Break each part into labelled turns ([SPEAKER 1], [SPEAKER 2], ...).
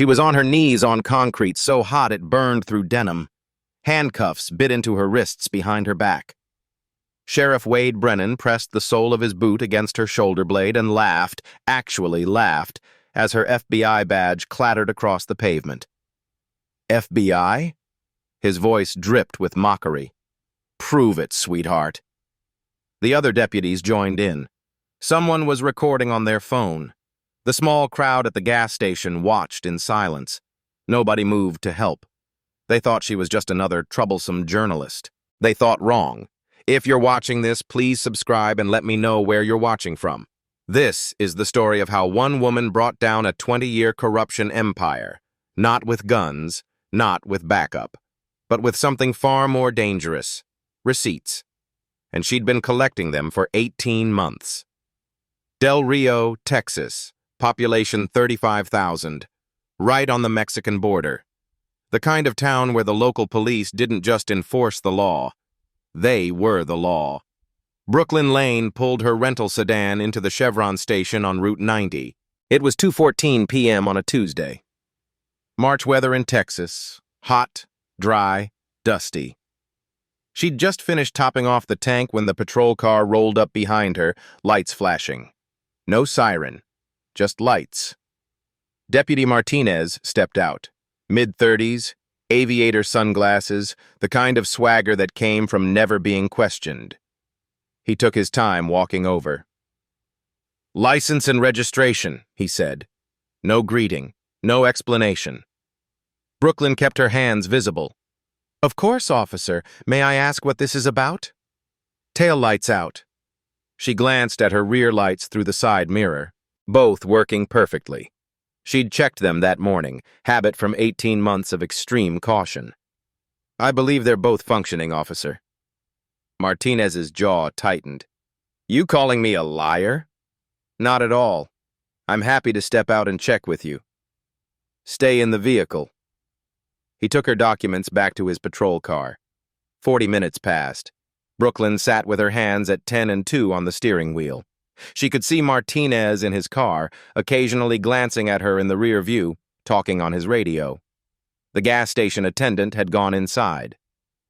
[SPEAKER 1] She was on her knees on concrete, so hot it burned through denim. Handcuffs bit into her wrists behind her back. Sheriff Wade Brennan pressed the sole of his boot against her shoulder blade and laughed, actually laughed, as her FBI badge clattered across the pavement. FBI? His voice dripped with mockery. Prove it, sweetheart. The other deputies joined in. Someone was recording on their phone. The small crowd at the gas station watched in silence. Nobody moved to help. They thought she was just another troublesome journalist. They thought wrong. If you're watching this, please subscribe and let me know where you're watching from. This is the story of how one woman brought down a 20-year corruption empire. Not with guns, not with backup, but with something far more dangerous: receipts. And she'd been collecting them for 18 months. Del Rio, Texas, population 35,000, right on the Mexican border. The kind of town where the local police didn't just enforce the law. They were the law. Brooklyn Lane pulled her rental sedan into the Chevron station on Route 90. It was 2:14 p.m. on a Tuesday. March weather in Texas. Hot, dry, dusty. She'd just finished topping off the tank when the patrol car rolled up behind her, lights flashing. No siren, just lights. Deputy Martinez stepped out. Mid-30s, aviator sunglasses, the kind of swagger that came from never being questioned. He took his time walking over. "License and registration," he said. No greeting, no explanation. Brooklyn kept her hands visible. "Of course, officer. May I ask what this is about?" "Tail lights out." She glanced at her rear lights through the side mirror, both working perfectly. She'd checked them that morning, habit from 18 months of extreme caution. "I believe they're both functioning, officer." Martinez's jaw tightened. "You calling me a liar?" "Not at all. I'm happy to step out and check with you." "Stay in the vehicle." He took her documents back to his patrol car. 40 minutes passed. Brooklyn sat with her hands at 10 and 2 on the steering wheel. She could see Martinez in his car, occasionally glancing at her in the rear view, talking on his radio. The gas station attendant had gone inside.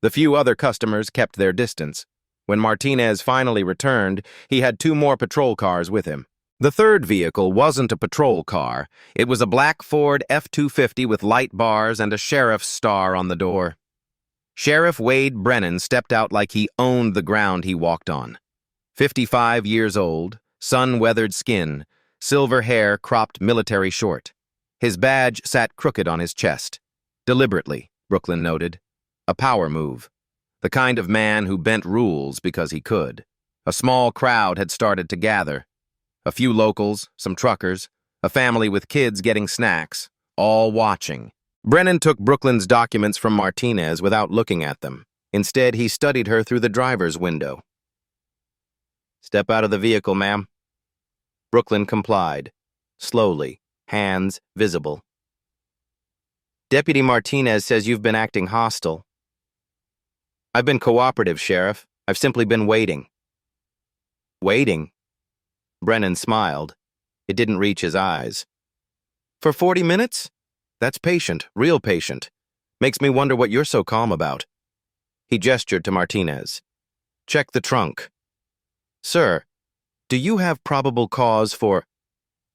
[SPEAKER 1] The few other customers kept their distance. When Martinez finally returned, he had 2 more patrol cars with him. The third vehicle wasn't a patrol car. It was a black Ford F-250 with light bars and a sheriff's star on the door. Sheriff Wade Brennan stepped out like he owned the ground he walked on. 55 years old, sun-weathered skin, silver hair cropped military short. His badge sat crooked on his chest. Deliberately, Brooklyn noted. A power move. The kind of man who bent rules because he could. A small crowd had started to gather. A few locals, some truckers, a family with kids getting snacks, all watching. Brennan took Brooklyn's documents from Martinez without looking at them. Instead, he studied her through the driver's window. "Step out of the vehicle, ma'am." Brooklyn complied, slowly, hands visible. "Deputy Martinez says you've been acting hostile." "I've been cooperative, Sheriff. I've simply been waiting." "Waiting?" Brennan smiled. It didn't reach his eyes. "For 40 minutes? That's patient, real patient. Makes me wonder what you're so calm about." He gestured to Martinez. "Check the trunk." "Sir, do you have probable cause for—"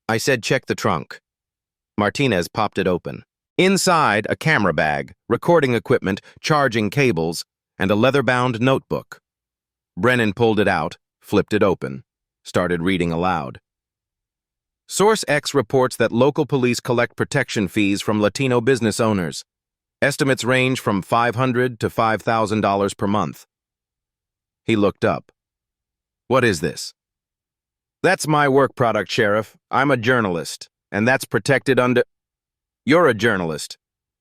[SPEAKER 1] "I said check the trunk." Martinez popped it open. Inside, a camera bag, recording equipment, charging cables, and a leather-bound notebook. Brennan pulled it out, flipped it open, started reading aloud. Source X reports that local police collect protection fees from Latino business owners. Estimates range from $500 to $5,000 per month. He looked up. "What is this?" "That's my work product, Sheriff. I'm a journalist, and that's protected under—" "You're a journalist."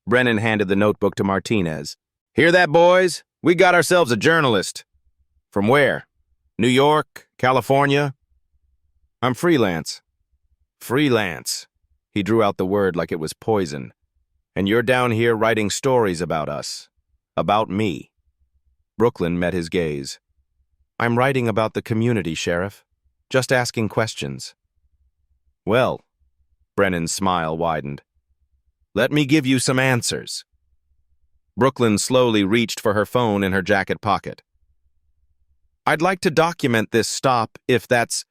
[SPEAKER 1] Brennan handed the notebook to Martinez. "Hear that, boys? We got ourselves a journalist." "From where? New York? California?" "I'm freelance." "Freelance." He drew out the word like it was poison. "And you're down here writing stories about us. About me." Brooklyn met his gaze. "I'm writing about the community, Sheriff. Just asking questions." "Well," Brennan's smile widened. Let me give you some answers. Brooklyn slowly reached for her phone in her jacket pocket. I'd like to document this stop if that's...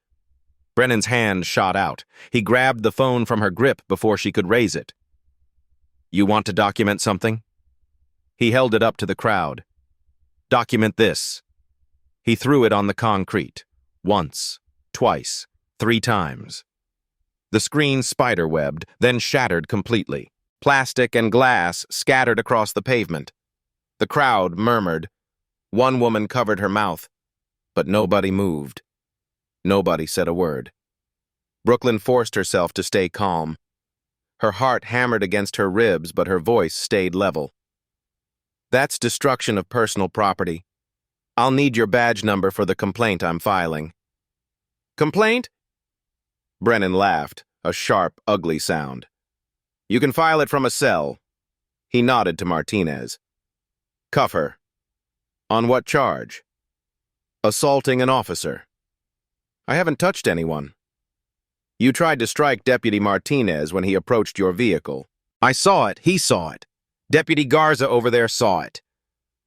[SPEAKER 1] Brennan's hand shot out. He grabbed the phone from her grip before she could raise it. You want to document something? He held it up to the crowd. Document this. He threw it on the concrete. Once, twice, 3 times. The screen spiderwebbed, then shattered completely. Plastic and glass scattered across the pavement. The crowd murmured. One woman covered her mouth, but nobody moved. Nobody said a word. Brooklyn forced herself to stay calm. Her heart hammered against her ribs, but her voice stayed level. That's destruction of personal property. I'll need your badge number for the complaint I'm filing. Complaint? Brennan laughed, a sharp, ugly sound. You can file it from a cell. He nodded to Martinez. Cuff her. On what charge? Assaulting an officer. I haven't touched anyone. You tried to strike Deputy Martinez when he approached your vehicle. I saw it. He saw it. Deputy Garza over there saw it.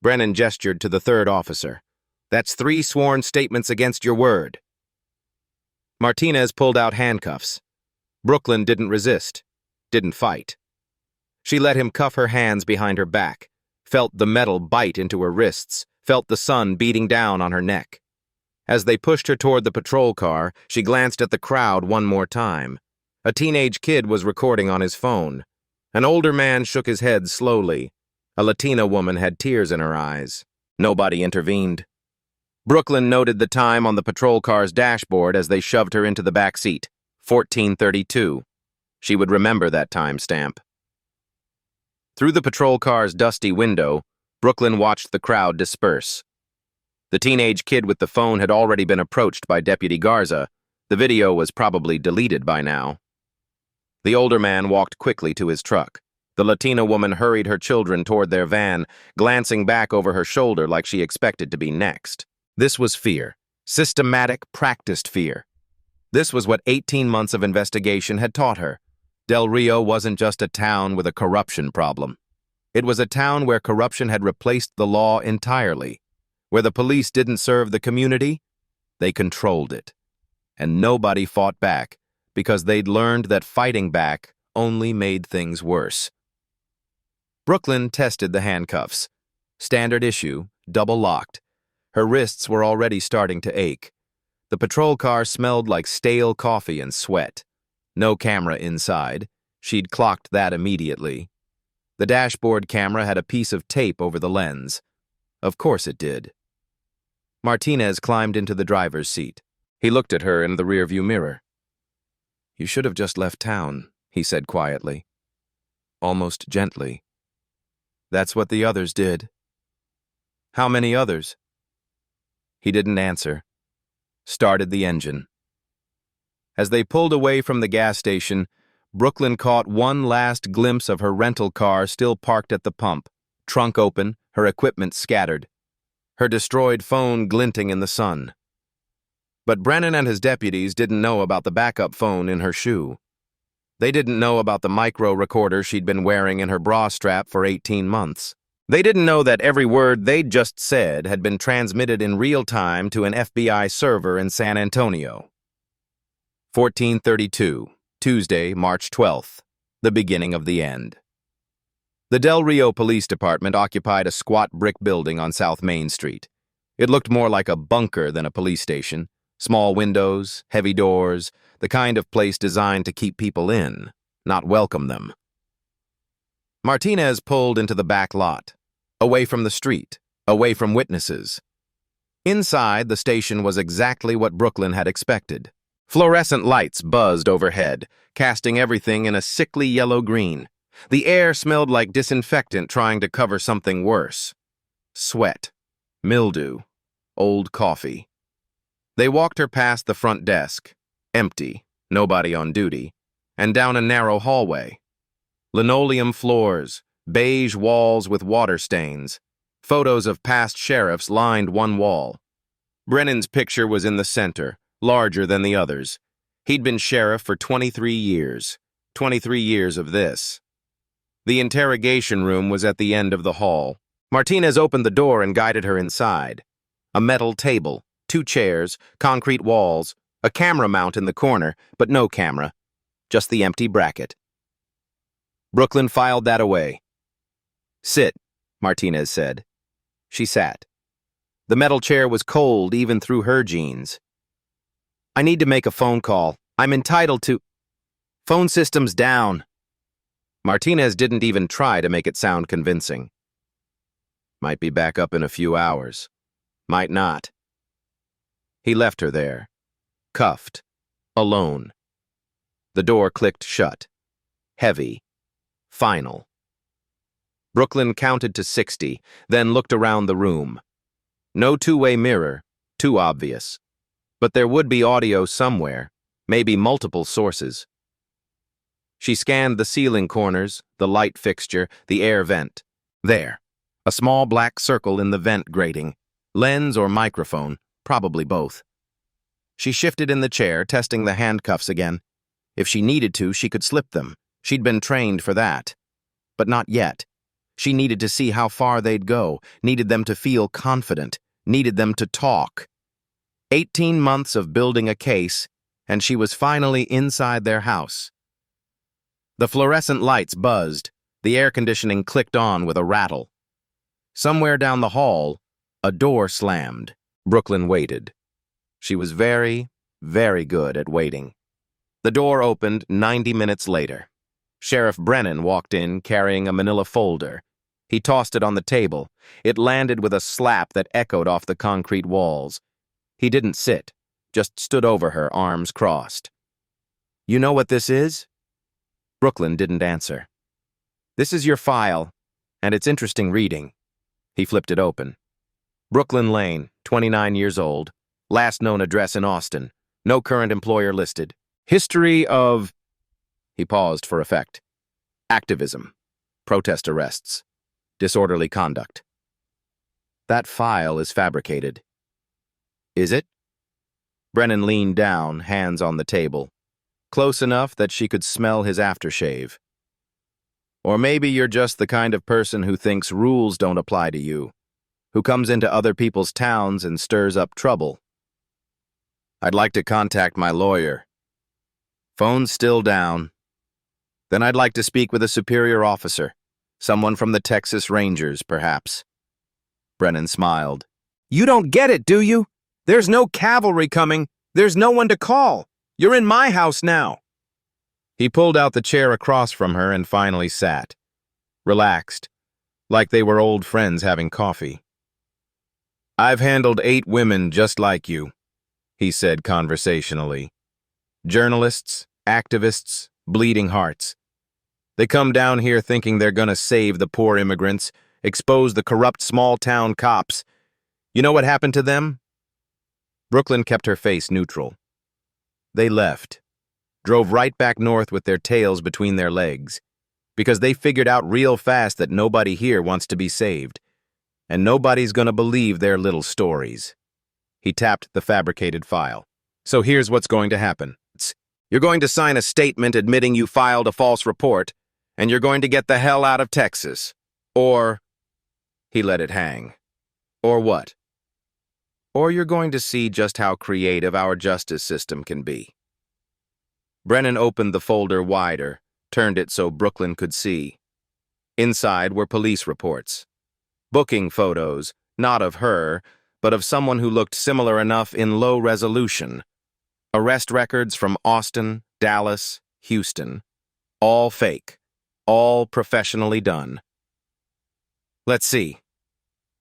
[SPEAKER 1] Brennan gestured to the 3rd officer. That's 3 sworn statements against your word. Martinez pulled out handcuffs. Brooklyn didn't resist, didn't fight. She let him cuff her hands behind her back, felt the metal bite into her wrists, felt the sun beating down on her neck. As they pushed her toward the patrol car, she glanced at the crowd one more time. A teenage kid was recording on his phone. An older man shook his head slowly. A Latina woman had tears in her eyes. Nobody intervened. Brooklyn noted the time on the patrol car's dashboard as they shoved her into the back seat. 14:32. She would remember that timestamp. Through the patrol car's dusty window, Brooklyn watched the crowd disperse. The teenage kid with the phone had already been approached by Deputy Garza. The video was probably deleted by now. The older man walked quickly to his truck. The Latina woman hurried her children toward their van, glancing back over her shoulder like she expected to be next. This was fear. Systematic, practiced fear. This was what 18 months of investigation had taught her. Del Rio wasn't just a town with a corruption problem. It was a town where corruption had replaced the law entirely. Where the police didn't serve the community, they controlled it. And nobody fought back, because they'd learned that fighting back only made things worse. Brooklyn tested the handcuffs. Standard issue, double locked. Her wrists were already starting to ache. The patrol car smelled like stale coffee and sweat. No camera inside. She'd clocked that immediately. The dashboard camera had a piece of tape over the lens. Of course it did. Martinez climbed into the driver's seat. He looked at her in the rearview mirror. You should have just left town, he said quietly. Almost gently. That's what the others did. How many others? He didn't answer. Started the engine. As they pulled away from the gas station, Brooklyn caught one last glimpse of her rental car still parked at the pump, trunk open, her equipment scattered, her destroyed phone glinting in the sun. But Brennan and his deputies didn't know about the backup phone in her shoe. They didn't know about the micro recorder she'd been wearing in her bra strap for 18 months. They didn't know that every word they'd just said had been transmitted in real time to an FBI server in San Antonio. 14:32, Tuesday, March 12th, the beginning of the end. The Del Rio Police Department occupied a squat brick building on South Main Street. It looked more like a bunker than a police station. Small windows, heavy doors, the kind of place designed to keep people in, not welcome them. Martinez pulled into the back lot, away from the street, away from witnesses. Inside, the station was exactly what Brooklyn had expected. Fluorescent lights buzzed overhead, casting everything in a sickly yellow-green. The air smelled like disinfectant trying to cover something worse. Sweat, mildew, old coffee. They walked her past the front desk, empty, nobody on duty, and down a narrow hallway. Linoleum floors, beige walls with water stains. Photos of past sheriffs lined one wall. Brennan's picture was in the center, larger than the others. He'd been sheriff for 23 years. 23 years of this. The interrogation room was at the end of the hall. Martinez opened the door and guided her inside. A metal table, 2 chairs, concrete walls, a camera mount in the corner, but no camera, just the empty bracket. Brooklyn filed that away. "Sit," Martinez said. She sat. The metal chair was cold even through her jeans. "I need to make a phone call. I'm entitled to—" "Phone system's down." Martinez didn't even try to make it sound convincing. "Might be back up in a few hours. Might not." He left her there, cuffed, alone. The door clicked shut. Heavy. Final. Brooklyn counted to 60, then looked around the room. No two-way mirror, too obvious. But there would be audio somewhere, maybe multiple sources. She scanned the ceiling corners, the light fixture, the air vent. There. A small black circle in the vent grating. Lens or microphone, probably both. She shifted in the chair, testing the handcuffs again. If she needed to, she could slip them. She'd been trained for that. But not yet. She needed to see how far they'd go, needed them to feel confident, needed them to talk. 18 months of building a case, and she was finally inside their house. The fluorescent lights buzzed. The air conditioning clicked on with a rattle. Somewhere down the hall, a door slammed. Brooklyn waited. She was very, very good at waiting. The door opened 90 minutes later. Sheriff Brennan walked in carrying a manila folder. He tossed it on the table. It landed with a slap that echoed off the concrete walls. He didn't sit, just stood over her, arms crossed. "You know what this is?" Brooklyn didn't answer. "This is your file, and it's interesting reading." He flipped it open. Brooklyn Lane, 29 years old. Last known address in Austin. No current employer listed. History of... He paused for effect. Activism. Protest arrests. Disorderly conduct. That file is fabricated. Is it? Brennan leaned down, hands on the table. Close enough that she could smell his aftershave. Or maybe you're just the kind of person who thinks rules don't apply to you, who comes into other people's towns and stirs up trouble. I'd like to contact my lawyer. Phone's still down. Then I'd like to speak with a superior officer, someone from the Texas Rangers, perhaps. Brennan smiled. You don't get it, do you? There's no cavalry coming. There's no one to call. You're in my house now. He pulled out the chair across from her and finally sat. Relaxed, like they were old friends having coffee. I've handled 8 women just like you, he said conversationally. Journalists, activists, bleeding hearts. They come down here thinking they're gonna save the poor immigrants, expose the corrupt small-town cops. You know what happened to them? Brooklyn kept her face neutral. They left, drove right back north with their tails between their legs, because they figured out real fast that nobody here wants to be saved, and nobody's gonna believe their little stories. He tapped the fabricated file. So here's what's going to happen. You're going to sign a statement admitting you filed a false report, and you're going to get the hell out of Texas. Or... He let it hang. Or what? Or you're going to see just how creative our justice system can be. Brennan opened the folder wider, turned it so Brooklyn could see. Inside were police reports. Booking photos, not of her, but of someone who looked similar enough in low resolution. Arrest records from Austin, Dallas, Houston. All fake. All professionally done. Let's see.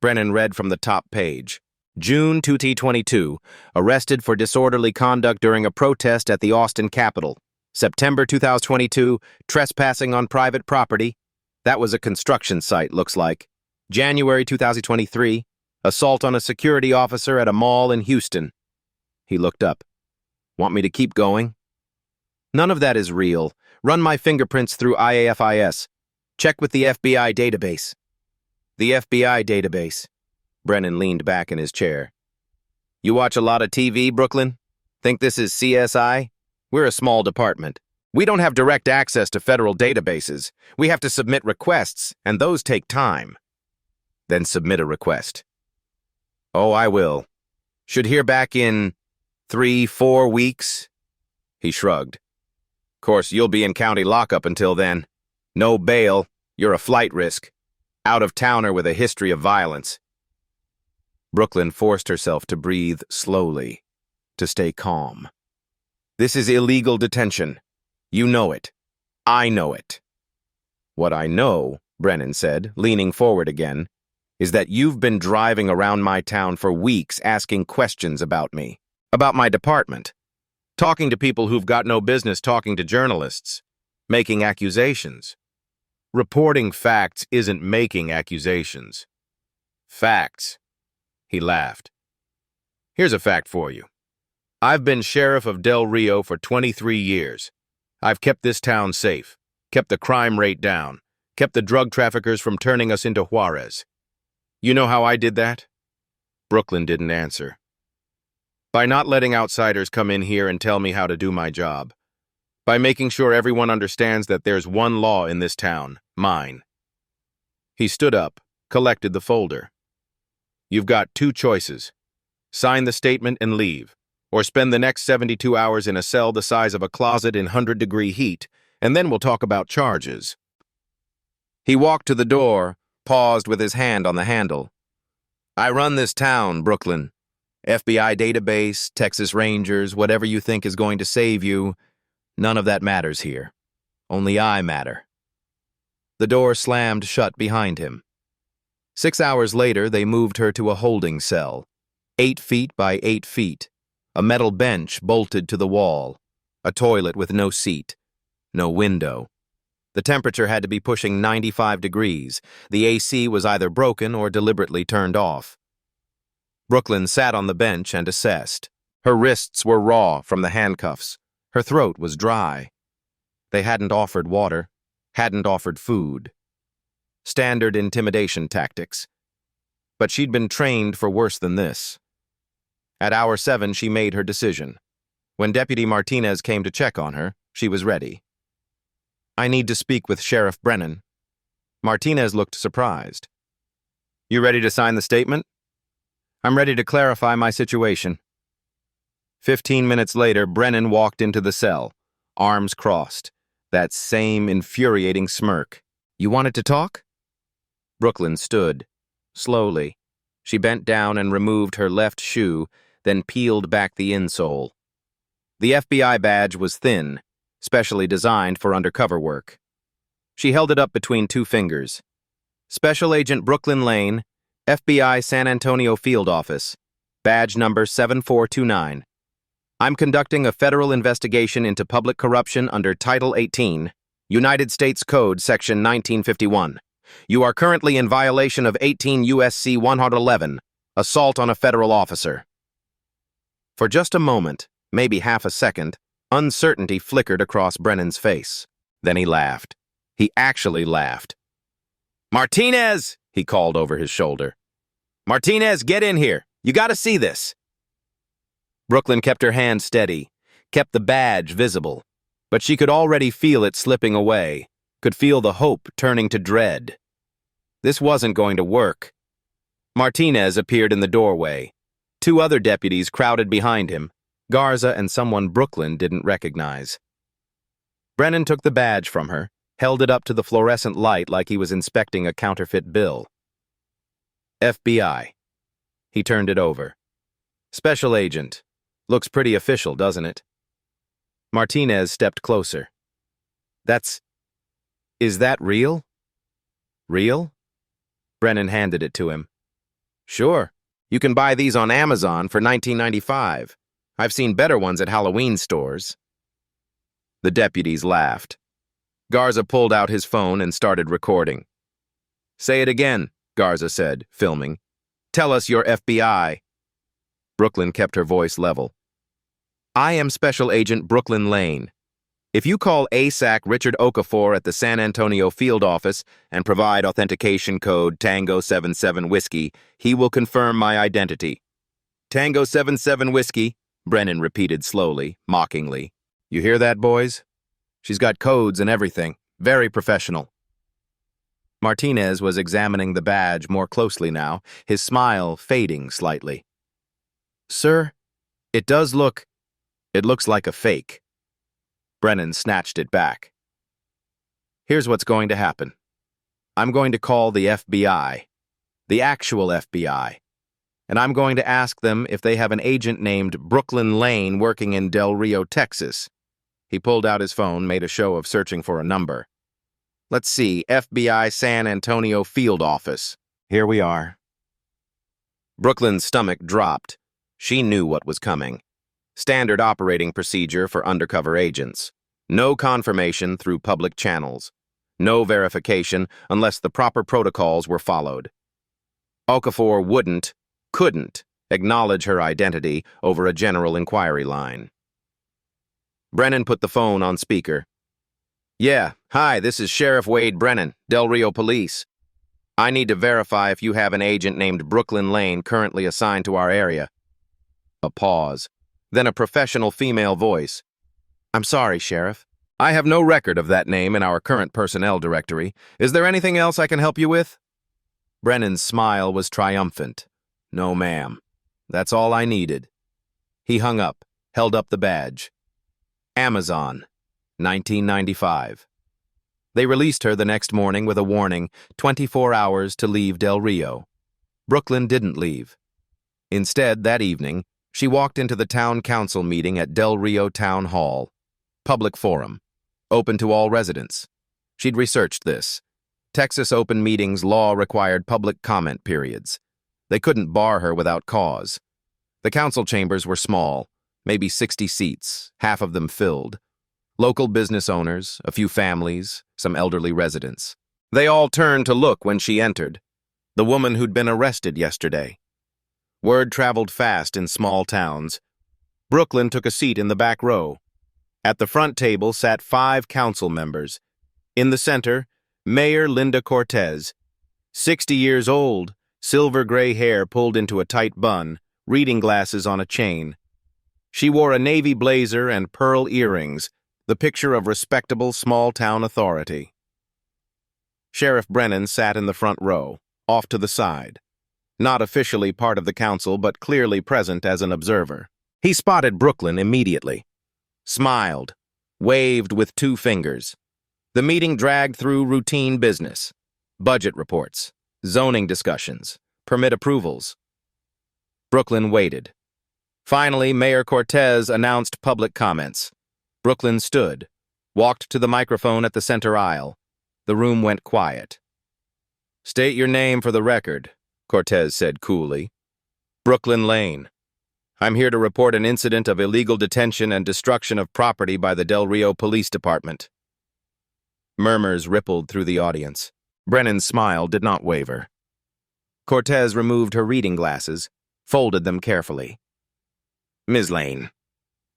[SPEAKER 1] Brennan read from the top page. June 2022, arrested for disorderly conduct during a protest at the Austin Capitol. September 2022, trespassing on private property. That was a construction site, looks like. January 2023, assault on a security officer at a mall in Houston. He looked up. Want me to keep going? None of that is real. Run my fingerprints through IAFIS. Check with the FBI database. The FBI database. Brennan leaned back in his chair. You watch a lot of TV, Brooklyn? Think this is CSI? We're a small department. We don't have direct access to federal databases. We have to submit requests, and those take time. Then submit a request. Oh, I will. Should hear back in 3-4 weeks? He shrugged. Course, you'll be in county lockup until then. No bail. You're a flight risk. Out-of-towner with a history of violence. Brooklyn forced herself to breathe slowly, to stay calm. This is illegal detention. You know it. I know it. What I know, Brennan said, leaning forward again, is that you've been driving around my town for weeks asking questions about me, about my department, talking to people who've got no business talking to journalists, making accusations. Reporting facts isn't making accusations. Facts. He laughed. Here's a fact for you. I've been sheriff of Del Rio for 23 years. I've kept this town safe, kept the crime rate down, kept the drug traffickers from turning us into Juarez. You know how I did that? Brooklyn didn't answer. By not letting outsiders come in here and tell me how to do my job. By making sure everyone understands that there's one law in this town, mine. He stood up, collected the folder. You've got 2 choices. Sign the statement and leave, or spend the next 72 hours in a cell the size of a closet in 100-degree heat, and then we'll talk about charges. He walked to the door, paused with his hand on the handle. I run this town, Brooklyn. FBI database, Texas Rangers, whatever you think is going to save you, none of that matters here. Only I matter. The door slammed shut behind him. 6 hours later, they moved her to a holding cell, 8 feet by 8 feet, a metal bench bolted to the wall, a toilet with no seat, no window. The temperature had to be pushing 95 degrees. The AC was either broken or deliberately turned off. Brooklyn sat on the bench and assessed. Her wrists were raw from the handcuffs. Her throat was dry. They hadn't offered water, hadn't offered food. Standard intimidation tactics. But she'd been trained for worse than this. At hour 7, she made her decision. When Deputy Martinez came to check on her, she was ready. I need to speak with Sheriff Brennan. Martinez looked surprised. You ready to sign the statement? I'm ready to clarify my situation. 15 minutes later, Brennan walked into the cell, arms crossed, that same infuriating smirk. You wanted to talk? Brooklyn stood, slowly. She bent down and removed her left shoe, then peeled back the insole. The FBI badge was thin, specially designed for undercover work. She held it up between 2 fingers. Special Agent Brooklyn Lane, FBI San Antonio Field Office, badge number 7429. I'm conducting a federal investigation into public corruption under Title 18, United States Code, Section 1951. You are currently in violation of 18 U.S.C. 111, assault on a federal officer. For just a moment, maybe half a second, uncertainty flickered across Brennan's face. Then he laughed. He actually laughed. Martinez, he called over his shoulder. Martinez, get in here. You gotta see this. Brooklyn kept her hand steady, kept the badge visible, but she could already feel it slipping away, could feel the hope turning to dread. This wasn't going to work. Martinez appeared in the doorway. 2 other deputies crowded behind him, Garza and someone Brooklyn didn't recognize. Brennan took the badge from her, held it up to the fluorescent light like he was inspecting a counterfeit bill. FBI. He turned it over. Special Agent. Looks pretty official, doesn't it? Martinez stepped closer. Is that real? Real? Brennan handed it to him. Sure. You can buy these on Amazon for $19.95. I've seen better ones at Halloween stores. The deputies laughed. Garza pulled out his phone and started recording. Say it again, Garza said, filming. Tell us you're FBI. Brooklyn kept her voice level. I am Special Agent Brooklyn Lane. If you call ASAC Richard Okafor at the San Antonio Field Office and provide authentication code Tango 77 Whiskey, he will confirm my identity. Tango 77 Whiskey, Brennan repeated slowly, mockingly. You hear that, boys? She's got codes and everything. Very professional. Martinez was examining the badge more closely now, his smile fading slightly. Sir, it looks like a fake. Brennan snatched it back. Here's what's going to happen. I'm going to call the FBI, the actual FBI, and I'm going to ask them if they have an agent named Brooklyn Lane working in Del Rio, Texas. He pulled out his phone, made a show of searching for a number. Let's see, FBI San Antonio Field Office. Here we are. Brooklyn's stomach dropped. She knew what was coming. Standard operating procedure for undercover agents. No confirmation through public channels. No verification unless the proper protocols were followed. Okafor couldn't acknowledge her identity over a general inquiry line. Brennan put the phone on speaker. Yeah, hi, this is Sheriff Wade Brennan, Del Rio Police. I need to verify if you have an agent named Brooklyn Lane currently assigned to our area. A pause. Then a professional female voice. I'm sorry, Sheriff. I have no record of that name in our current personnel directory. Is there anything else I can help you with? Brennan's smile was triumphant. No, ma'am. That's all I needed. He hung up, held up the badge. Amazon, 1995. They released her the next morning with a warning, 24 hours to leave Del Rio. Brooklyn didn't leave. Instead, that evening, she walked into the town council meeting at Del Rio Town Hall. Public forum. Open to all residents. She'd researched this. Texas open meetings law required public comment periods. They couldn't bar her without cause. The council chambers were small, maybe 60 seats, half of them filled. Local business owners, a few families, some elderly residents. They all turned to look when she entered. The woman who'd been arrested yesterday. Word traveled fast in small towns. Brooklyn took a seat in the back row. At the front table sat 5 council members. In the center, Mayor Linda Cortez. 60 years old, silver gray hair pulled into a tight bun, reading glasses on a chain. She wore a navy blazer and pearl earrings, the picture of respectable small-town authority. Sheriff Brennan sat in the front row, off to the side. Not officially part of the council, but clearly present as an observer. He spotted Brooklyn immediately. Smiled, waved with 2 fingers. The meeting dragged through routine business. Budget reports, zoning discussions, permit approvals. Brooklyn waited. Finally, Mayor Cortez announced public comments. Brooklyn stood, walked to the microphone at the center aisle. The room went quiet. State your name for the record, Cortez said coolly. Brooklyn Lane. I'm here to report an incident of illegal detention and destruction of property by the Del Rio Police Department. Murmurs rippled through the audience. Brennan's smile did not waver. Cortez removed her reading glasses, folded them carefully. Ms. Lane,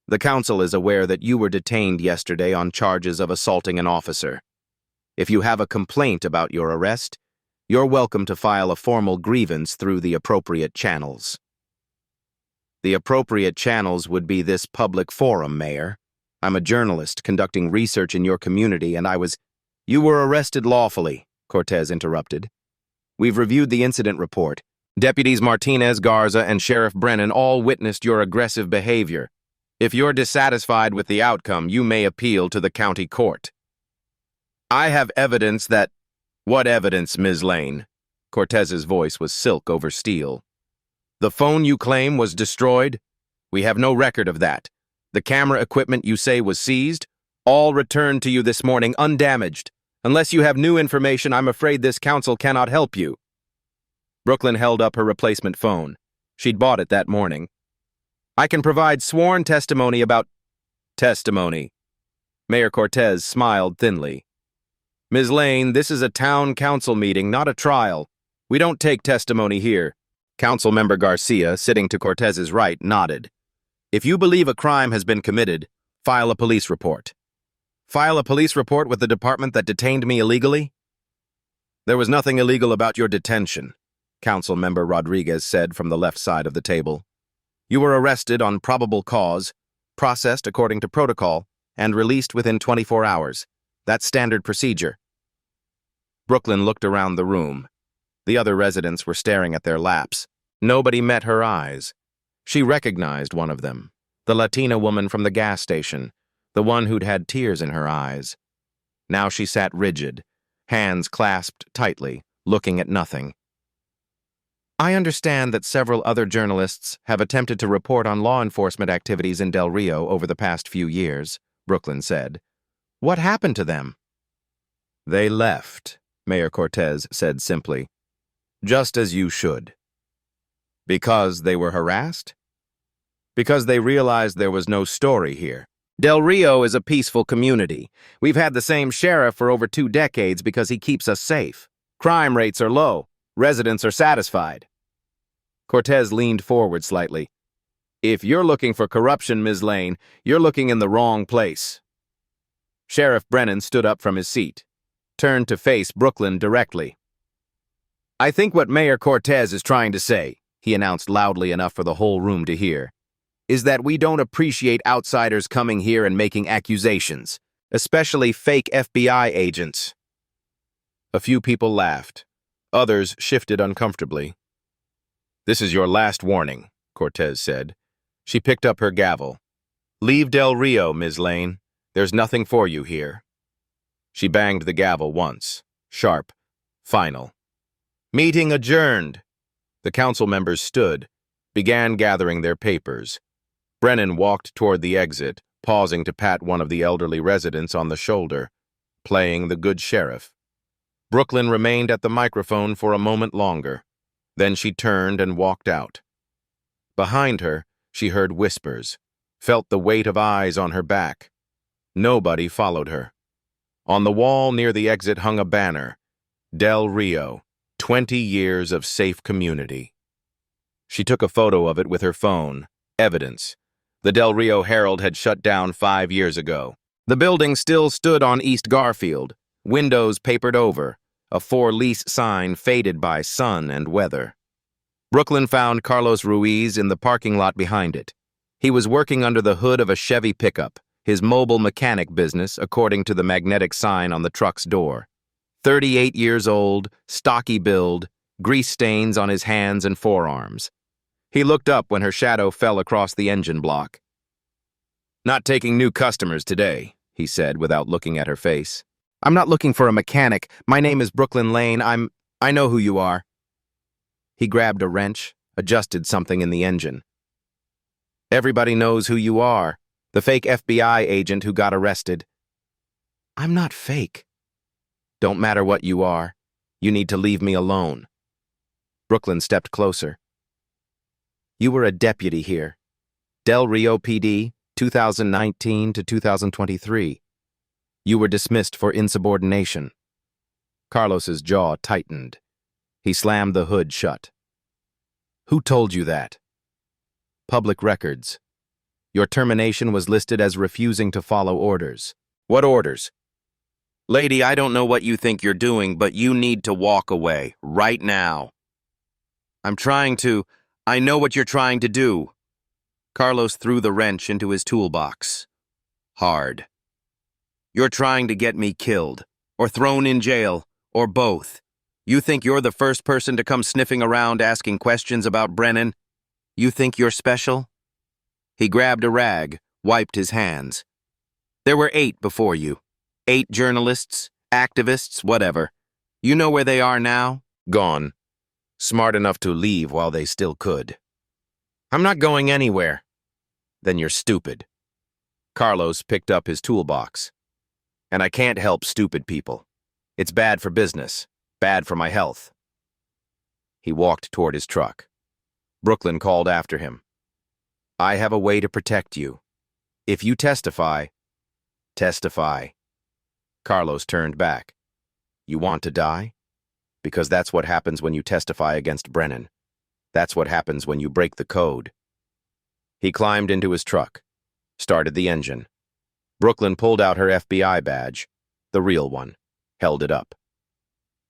[SPEAKER 1] the council is aware that you were detained yesterday on charges of assaulting an officer. If you have a complaint about your arrest, you're welcome to file a formal grievance through the appropriate channels. The appropriate channels would be this public forum, Mayor. I'm a journalist conducting research in your community, and You were arrested lawfully, Cortez interrupted. We've reviewed the incident report. Deputies Martinez, Garza, and Sheriff Brennan all witnessed your aggressive behavior. If you're dissatisfied with the outcome, you may appeal to the county court. I have evidence that... What evidence, Ms. Lane? Cortez's voice was silk over steel. The phone you claim was destroyed? We have no record of that. The camera equipment you say was seized? All returned to you this morning undamaged. Unless you have new information, I'm afraid this council cannot help you. Brooklyn held up her replacement phone. She'd bought it that morning. I can provide sworn testimony about... Testimony. Mayor Cortez smiled thinly. Ms. Lane, this is a town council meeting, not a trial. We don't take testimony here. Councilmember Garcia, sitting to Cortez's right, nodded. If you believe a crime has been committed, file a police report. File a police report with the department that detained me illegally? There was nothing illegal about your detention, Councilmember Rodriguez said from the left side of the table. You were arrested on probable cause, processed according to protocol, and released within 24 hours. That's standard procedure. Brooklyn looked around the room. The other residents were staring at their laps. Nobody met her eyes. She recognized one of them, the Latina woman from the gas station, the one who'd had tears in her eyes. Now she sat rigid, hands clasped tightly, looking at nothing. I understand that several other journalists have attempted to report on law enforcement activities in Del Rio over the past few years, Brooklyn said. What happened to them? They left, Mayor Cortez said simply. Just as you should. Because they were harassed? Because they realized there was no story here. Del Rio is a peaceful community. We've had the same sheriff for over 2 decades because he keeps us safe. Crime rates are low. Residents are satisfied. Cortez leaned forward slightly. If you're looking for corruption, Ms. Lane, you're looking in the wrong place. Sheriff Brennan stood up from his seat, turned to face Brooklyn directly. I think what Mayor Cortez is trying to say, he announced loudly enough for the whole room to hear, is that we don't appreciate outsiders coming here and making accusations, especially fake FBI agents. A few people laughed. Others shifted uncomfortably. This is your last warning, Cortez said. She picked up her gavel. Leave Del Rio, Ms. Lane. There's nothing for you here. She banged the gavel once, sharp, final. Meeting adjourned. The council members stood, began gathering their papers. Brennan walked toward the exit, pausing to pat one of the elderly residents on the shoulder, playing the good sheriff. Brooklyn remained at the microphone for a moment longer. Then she turned and walked out. Behind her, she heard whispers, felt the weight of eyes on her back. Nobody followed her. On the wall near the exit hung a banner, Del Rio, 20 years of safe community. She took a photo of it with her phone, evidence. The Del Rio Herald had shut down 5 years ago. The building still stood on East Garfield, windows papered over, a for-lease sign faded by sun and weather. Brooklyn found Carlos Ruiz in the parking lot behind it. He was working under the hood of a Chevy pickup, his mobile mechanic business, according to the magnetic sign on the truck's door. 38 years old, stocky build, grease stains on his hands and forearms. He looked up when her shadow fell across the engine block. Not taking new customers today, he said without looking at her face. I'm not looking for a mechanic. My name is Brooklyn Lane. I know who you are. He grabbed a wrench, adjusted something in the engine. Everybody knows who you are. The fake FBI agent who got arrested. I'm not fake. Don't matter what you are. You need to leave me alone. Brooklyn stepped closer. You were a deputy here. Del Rio PD, 2019 to 2023. You were dismissed for insubordination. Carlos's jaw tightened. He slammed the hood shut. Who told you that? Public records. Your termination was listed as refusing to follow orders. What orders? Lady, I don't know what you think you're doing, but you need to walk away, right now. I know what you're trying to do. Carlos threw the wrench into his toolbox. Hard. You're trying to get me killed, or thrown in jail, or both. You think you're the first person to come sniffing around asking questions about Brennan? You think you're special? He grabbed a rag, wiped his hands. There were 8 before you. 8 journalists, activists, whatever. You know where they are now? Gone. Smart enough to leave while they still could. I'm not going anywhere. Then you're stupid. Carlos picked up his toolbox. And I can't help stupid people. It's bad for business, bad for my health. He walked toward his truck. Brooklyn called after him. I have a way to protect you. If you testify, testify. Carlos turned back. You want to die? Because that's what happens when you testify against Brennan. That's what happens when you break the code. He climbed into his truck, started the engine. Brooklyn pulled out her FBI badge, the real one, held it up.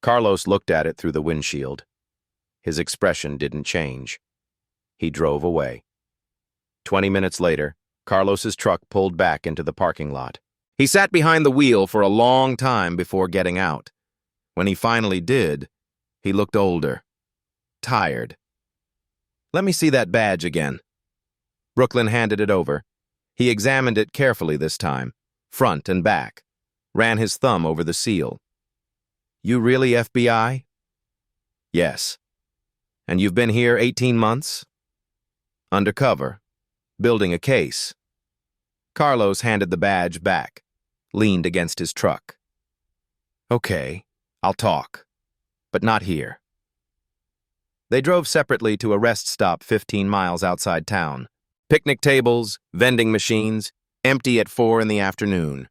[SPEAKER 1] Carlos looked at it through the windshield. His expression didn't change. He drove away. 20 minutes later, Carlos's truck pulled back into the parking lot. He sat behind the wheel for a long time before getting out. When he finally did, he looked older, tired. "Let me see that badge again." Brooklyn handed it over. He examined it carefully this time, front and back, ran his thumb over the seal. "You really FBI?" "Yes." "And you've been here 18 months?" "Undercover, building a case." Carlos handed the badge back, leaned against his truck. "Okay, I'll talk, but not here." They drove separately to a rest stop 15 miles outside town. Picnic tables, vending machines, empty at 4 in the afternoon.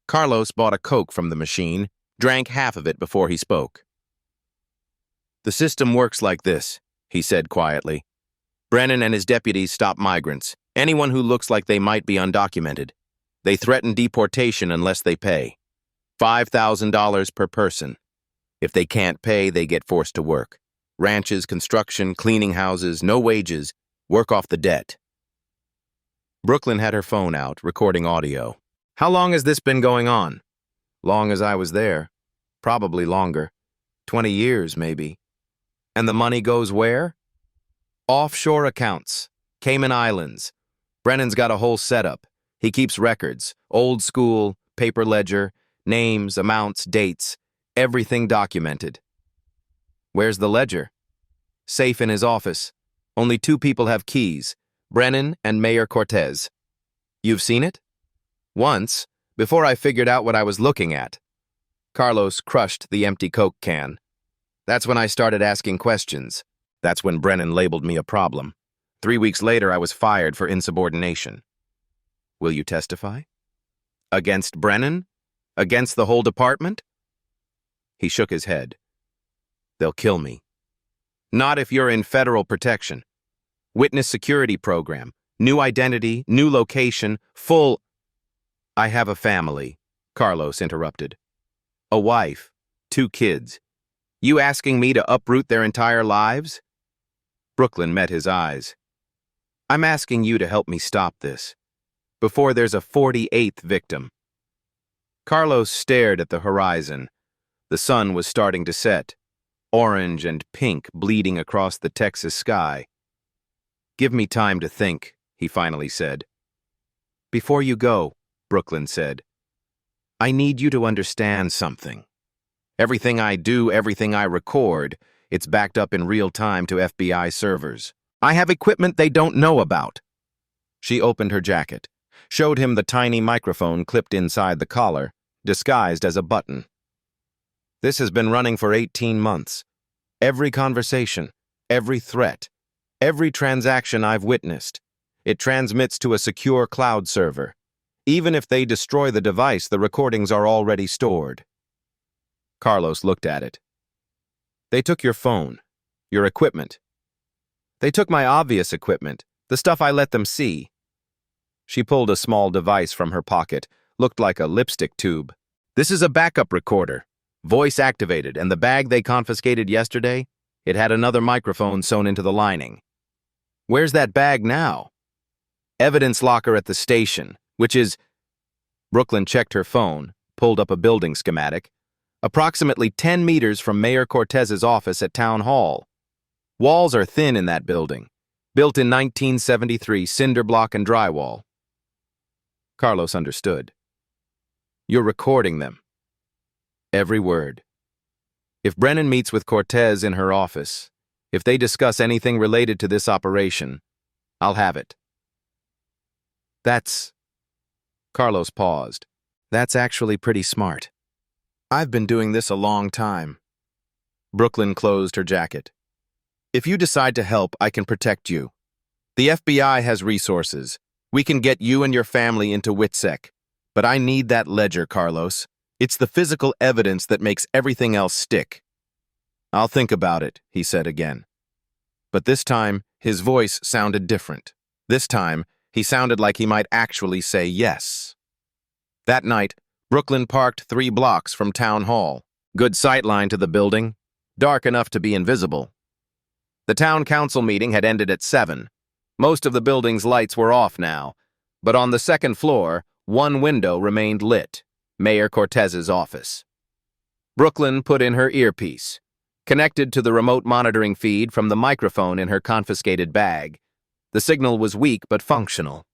[SPEAKER 1] Carlos bought a Coke from the machine, drank half of it before he spoke. "The system works like this," he said quietly. "Brennan and his deputies stop migrants, anyone who looks like they might be undocumented. They threaten deportation unless they pay. $5,000 per person. If they can't pay, they get forced to work. Ranches, construction, cleaning houses, no wages, work off the debt." Brooklyn had her phone out, recording audio. "How long has this been going on?" "Long as I was there. Probably longer. 20 years, maybe." "And the money goes where?" "Offshore accounts. Cayman Islands. Brennan's got a whole setup. He keeps records, old school, paper ledger, names, amounts, dates, everything documented." "Where's the ledger?" "Safe in his office. Only 2 people have keys, Brennan and Mayor Cortez." "You've seen it?" "Once, before I figured out what I was looking at." Carlos crushed the empty Coke can. "That's when I started asking questions. That's when Brennan labeled me a problem. 3 weeks later, I was fired for insubordination." "Will you testify?" "Against Brennan? Against the whole department?" He shook his head. "They'll kill me." "Not if you're in federal protection. Witness security program, new identity, new location, full—" "I have a family," Carlos interrupted. "A wife, 2 kids. You asking me to uproot their entire lives?" Brooklyn met his eyes. "I'm asking you to help me stop this, before there's a 48th victim." Carlos stared at the horizon. The sun was starting to set, orange and pink bleeding across the Texas sky. "Give me time to think," he finally said. "Before you go," Brooklyn said, "I need you to understand something. Everything I do, everything I record, it's backed up in real time to FBI servers. I have equipment they don't know about." She opened her jacket, showed him the tiny microphone clipped inside the collar, disguised as a button. "This has been running for 18 months. Every conversation, every threat, every transaction I've witnessed. It transmits to a secure cloud server. Even if they destroy the device, the recordings are already stored." Carlos looked at it. "They took your phone, your equipment. They took my obvious equipment, the stuff I let them see." She pulled a small device from her pocket, looked like a lipstick tube. "This is a backup recorder, voice activated, and the bag they confiscated yesterday, it had another microphone sewn into the lining." "Where's that bag now?" "Evidence locker at the station, which is—" Brooklyn checked her phone, pulled up a building schematic. "Approximately 10 meters from Mayor Cortez's office at Town Hall. Walls are thin in that building. Built in 1973, cinder block and drywall." Carlos understood. "You're recording them." "Every word. If Brennan meets with Cortez in her office, if they discuss anything related to this operation, I'll have it." "That's—" Carlos paused. "That's actually pretty smart. I've been doing this a long time." Brooklyn closed her jacket. "If you decide to help, I can protect you. The FBI has resources. We can get you and your family into WITSEC. But I need that ledger, Carlos. It's the physical evidence that makes everything else stick." "I'll think about it," he said again. But this time, his voice sounded different. This time, he sounded like he might actually say yes. That night, Brooklyn parked 3 blocks from Town Hall. Good sightline to the building, dark enough to be invisible. The town council meeting had ended at 7. Most of the building's lights were off now. But on the second floor, one window remained lit, Mayor Cortez's office. Brooklyn put in her earpiece, connected to the remote monitoring feed from the microphone in her confiscated bag. The signal was weak but functional.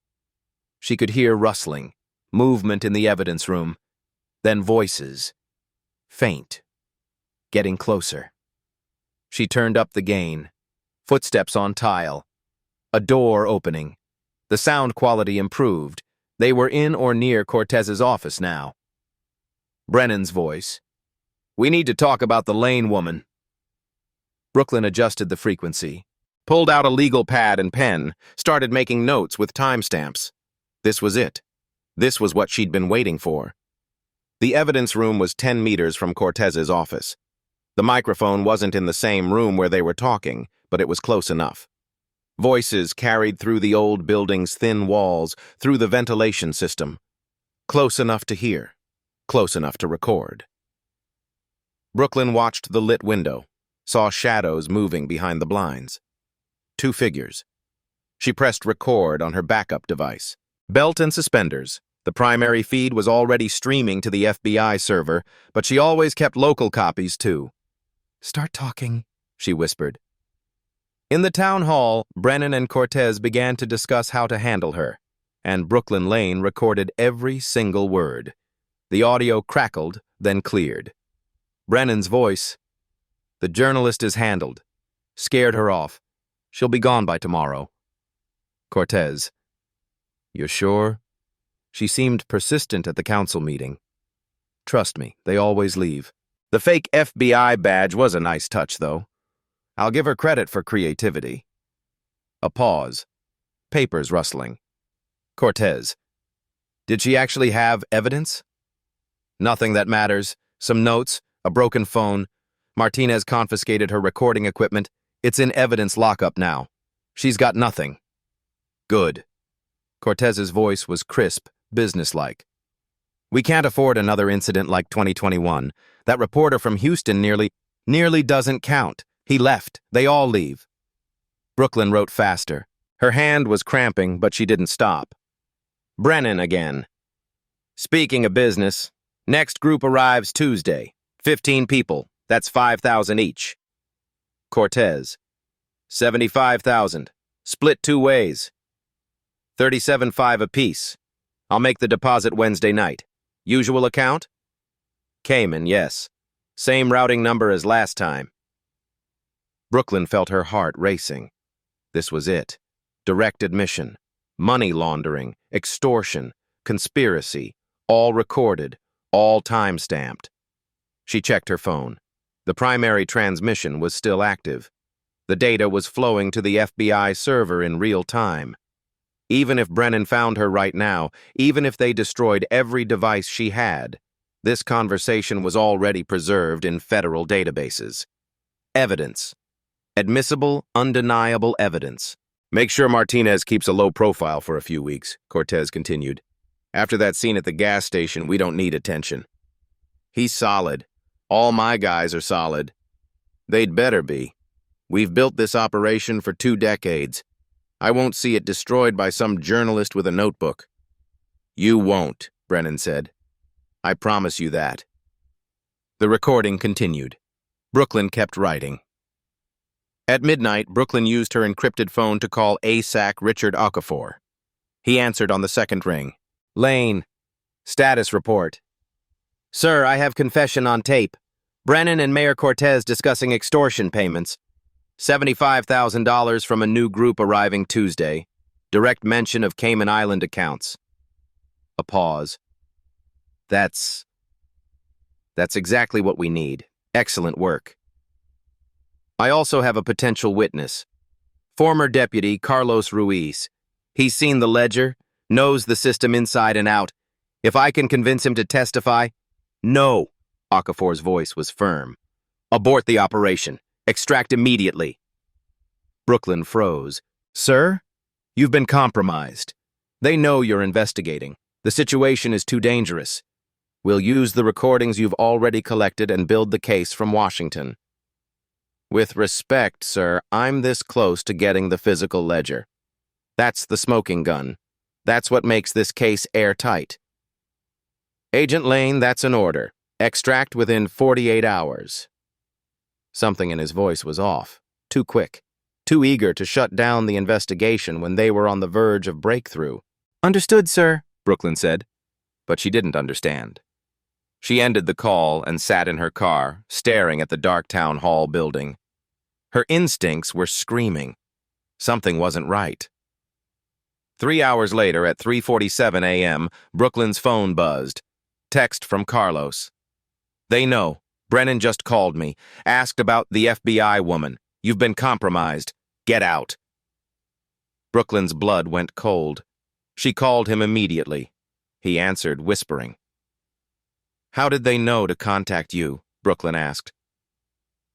[SPEAKER 1] She could hear rustling, movement in the evidence room, then voices, faint, getting closer. She turned up the gain. Footsteps on tile. A door opening. The sound quality improved. They were in or near Cortez's office now. Brennan's voice. "We need to talk about the Lane woman." Brooklyn adjusted the frequency, pulled out a legal pad and pen, started making notes with timestamps. This was it. This was what she'd been waiting for. The evidence room was 10 meters from Cortez's office. The microphone wasn't in the same room where they were talking, but it was close enough. Voices carried through the old building's thin walls, through the ventilation system. Close enough to hear, close enough to record. Brooklyn watched the lit window, saw shadows moving behind the blinds. 2 figures. She pressed record on her backup device. Belt and suspenders. The primary feed was already streaming to the FBI server, but she always kept local copies too. "Start talking," she whispered. In the town hall, Brennan and Cortez began to discuss how to handle her, and Brooklyn Lane recorded every single word. The audio crackled, then cleared. Brennan's voice. "The journalist is handled. Scared her off. She'll be gone by tomorrow." Cortez. "You're sure?" She seemed persistent at the council meeting. "Trust me, they always leave." The fake FBI badge was a nice touch, though. I'll give her credit for creativity. A pause. Papers rustling. Cortez. "Did she actually have evidence?" "Nothing that matters. Some notes, a broken phone. Martinez confiscated her recording equipment. It's in evidence lockup now. She's got nothing." "Good." Cortez's voice was crisp, businesslike. "We can't afford another incident like 2021. That reporter from Houston nearly doesn't count. He left. They all leave." Brooklyn wrote faster. Her hand was cramping, but she didn't stop. Brennan again. "Speaking of business, next group arrives Tuesday. 15 people. That's 5,000 each." Cortez. 75,000. Split 2 ways. 37.5 apiece. I'll make the deposit Wednesday night. Usual account? Cayman, yes. Same routing number as last time. Brooklyn felt her heart racing. This was it. Direct admission, money laundering, extortion, conspiracy, all recorded, all time-stamped. She checked her phone. The primary transmission was still active. The data was flowing to the FBI server in real time. Even if Brennan found her right now, even if they destroyed every device she had, this conversation was already preserved in federal databases. Evidence. Admissible, undeniable evidence. "Make sure Martinez keeps a low profile for a few weeks," Cortez continued. "After that scene at the gas station, we don't need attention." "He's solid. All my guys are solid." "They'd better be. We've built this operation for 2 decades. I won't see it destroyed by some journalist with a notebook." "You won't," Brennan said. "I promise you that." The recording continued. Brooklyn kept writing. At midnight, Brooklyn used her encrypted phone to call ASAC Richard Okafor. He answered on the second ring. "Lane, status report." "Sir, I have confession on tape. Brennan and Mayor Cortez discussing extortion payments. $75,000 from a new group arriving Tuesday. Direct mention of Cayman Island accounts." A pause. That's exactly what we need. Excellent work. "I also have a potential witness. Former deputy Carlos Ruiz. He's seen the ledger, knows the system inside and out. If I can convince him to testify..." "No," Okafor's voice was firm. "Abort the operation. Extract immediately." Brooklyn froze. "Sir, you've been compromised. They know you're investigating. The situation is too dangerous. We'll use the recordings you've already collected and build the case from Washington." "With respect, sir, I'm this close to getting the physical ledger. That's the smoking gun. That's what makes this case airtight. Agent Lane, that's an order. Extract within 48 hours. Something in his voice was off. Too quick. Too eager to shut down the investigation when they were on the verge of breakthrough. "Understood, sir," Brooklyn said. But she didn't understand. She ended the call and sat in her car, staring at the dark town hall building. Her instincts were screaming. Something wasn't right. 3 hours later, at 3:47 a.m., Brooklyn's phone buzzed. Text from Carlos. "They know. Brennan just called me. Asked about the FBI woman. You've been compromised. Get out." Brooklyn's blood went cold. She called him immediately. He answered, whispering. "How did they know to contact you?" Brooklyn asked.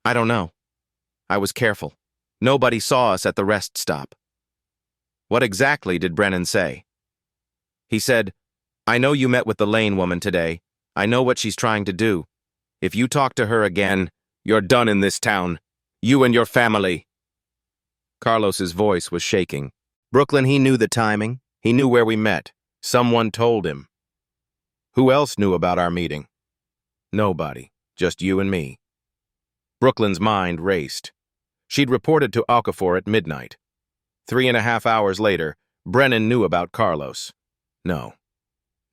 [SPEAKER 1] "I don't know. I was careful. Nobody saw us at the rest stop." "What exactly did Brennan say?" "He said, 'I know you met with the Lane woman today. I know what she's trying to do. If you talk to her again, you're done in this town. You and your family.'" Carlos's voice was shaking. "Brooklyn, he knew the timing. He knew where we met. Someone told him." "Who else knew about our meeting?" "Nobody. Just you and me." Brooklyn's mind raced. She'd reported to Okafor at midnight. 3.5 hours later, Brennan knew about Carlos. No,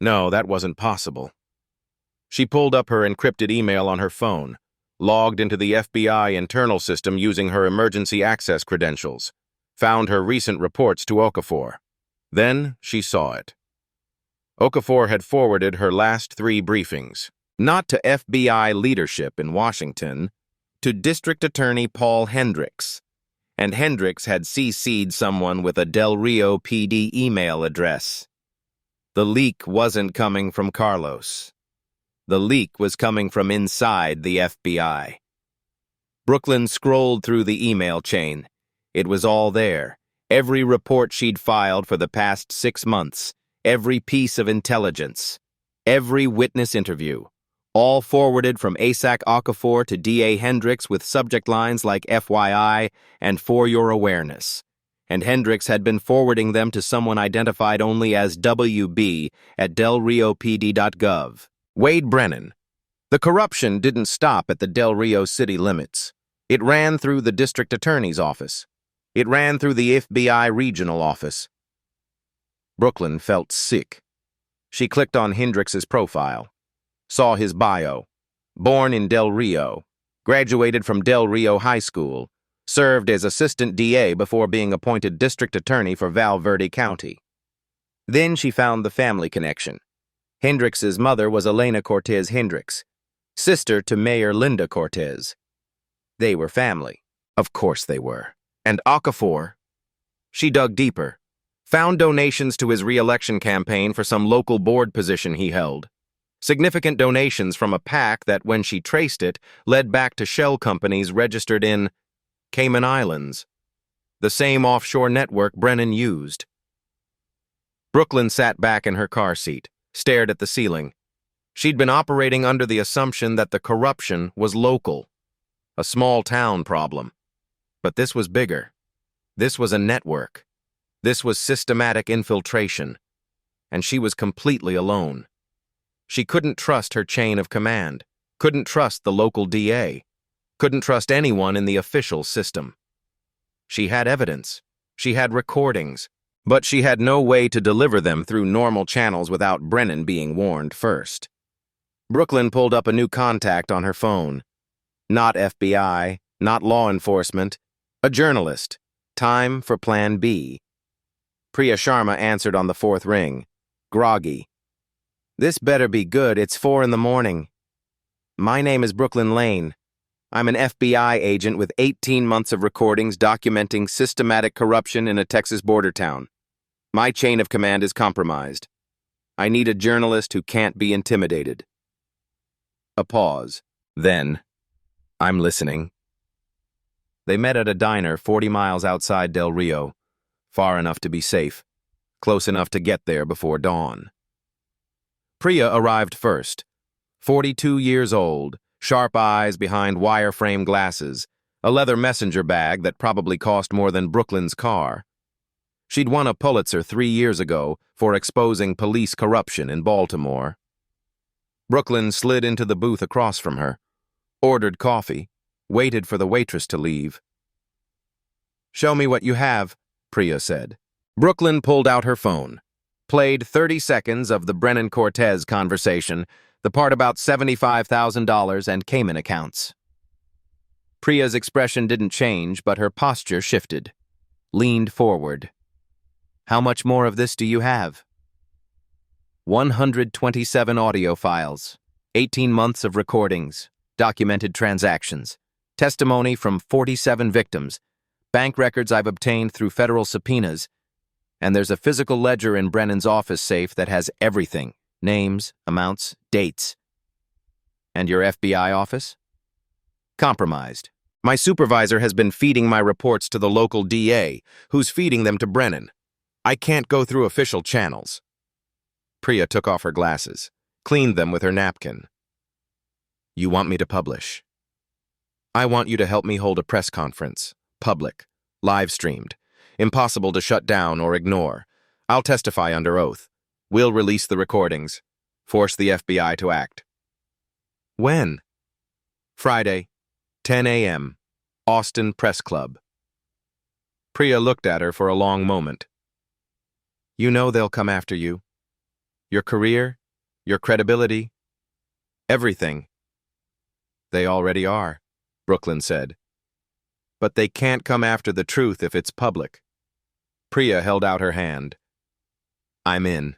[SPEAKER 1] that wasn't possible. She pulled up her encrypted email on her phone, logged into the FBI internal system using her emergency access credentials, found her recent reports to Okafor. Then she saw it. Okafor had forwarded her last 3 briefings, not to FBI leadership in Washington, to District Attorney Paul Hendricks, and Hendricks had CC'd someone with a Del Rio PD email address. The leak wasn't coming from Carlos. The leak was coming from inside the FBI. Brooklyn scrolled through the email chain. It was all there. Every report she'd filed for the past 6 months, every piece of intelligence, every witness interview, all forwarded from ASAC Okafor to DA Hendricks with subject lines like FYI and for your awareness. And Hendricks had been forwarding them to someone identified only as WB at delriopd.gov. Wade Brennan. The corruption didn't stop at the Del Rio city limits. It ran through the district attorney's office. It ran through the FBI regional office. Brooklyn felt sick. She clicked on Hendricks's profile, saw his bio. Born in Del Rio, graduated from Del Rio High School, served as assistant DA before being appointed district attorney for Val Verde County. Then she found the family connection. Hendricks's mother was Elena Cortez Hendricks, sister to Mayor Linda Cortez. They were family. Of course they were. And Okafor? She dug deeper, found donations to his re-election campaign for some local board position he held. Significant donations from a PAC that, when she traced it, led back to shell companies registered in Cayman Islands, the same offshore network Brennan used. Brooklyn sat back in her car seat, stared at the ceiling. She'd been operating under the assumption that the corruption was local, a small-town problem. But this was bigger. This was a network. This was systematic infiltration. And she was completely alone. She couldn't trust her chain of command, couldn't trust the local DA, couldn't trust anyone in the official system. She had evidence. She had recordings. But she had no way to deliver them through normal channels without Brennan being warned first. Brooklyn pulled up a new contact on her phone. Not FBI, not law enforcement. A journalist. Time for Plan B. Priya Sharma answered on the 4th ring, groggy. "This better be good. It's 4 in the morning. My name is Brooklyn Lane. I'm an FBI agent with 18 months of recordings documenting systematic corruption in a Texas border town. My chain of command is compromised. I need a journalist who can't be intimidated." A pause. Then, "I'm listening." They met at a diner 40 miles outside Del Rio, far enough to be safe, close enough to get there before dawn. Priya arrived first. 42 years old, sharp eyes behind wireframe glasses, a leather messenger bag that probably cost more than Brooklyn's car. She'd won a Pulitzer 3 years ago for exposing police corruption in Baltimore. Brooklyn slid into the booth across from her, ordered coffee, waited for the waitress to leave. "Show me what you have," Priya said. Brooklyn pulled out her phone, played 30 seconds of the Brennan-Cortez conversation, the part about $75,000 and Cayman accounts. Priya's expression didn't change, but her posture shifted, leaned forward. "How much more of this do you have?" 127 audio files, 18 months of recordings, documented transactions, testimony from 47 victims, bank records I've obtained through federal subpoenas, and there's a physical ledger in Brennan's office safe that has everything: names, amounts, dates. And your FBI office? Compromised. My supervisor has been feeding my reports to the local DA, who's feeding them to Brennan. I can't go through official channels. Priya took off her glasses, cleaned them with her napkin. You want me to publish? I want you to help me hold a press conference, public, live-streamed, impossible to shut down or ignore. I'll testify under oath. We'll release the recordings, force the FBI to act. When? Friday, 10 a.m., Austin Press Club. Priya looked at her for a long moment. You know they'll come after you. Your career, your credibility, everything. They already are, Brooklyn said. But they can't come after the truth if it's public. Priya held out her hand. I'm in.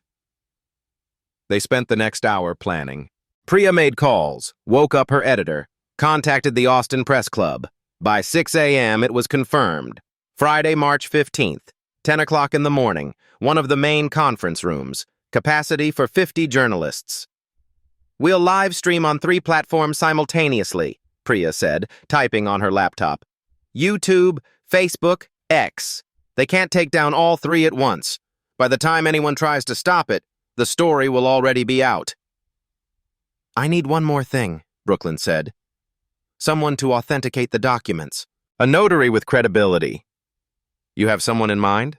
[SPEAKER 1] They spent the next hour planning. Priya made calls, woke up her editor, contacted the Austin Press Club. By 6 a.m. it was confirmed. Friday, March 15th, 10 o'clock in the morning, one of the main conference rooms. Capacity for 50 journalists. We'll live stream on 3 platforms simultaneously, Priya said, typing on her laptop. YouTube, Facebook, X. They can't take down all 3 at once. By the time anyone tries to stop it, the story will already be out. I need one more thing, Brooklyn said. Someone to authenticate the documents. A notary with credibility. You have someone in mind?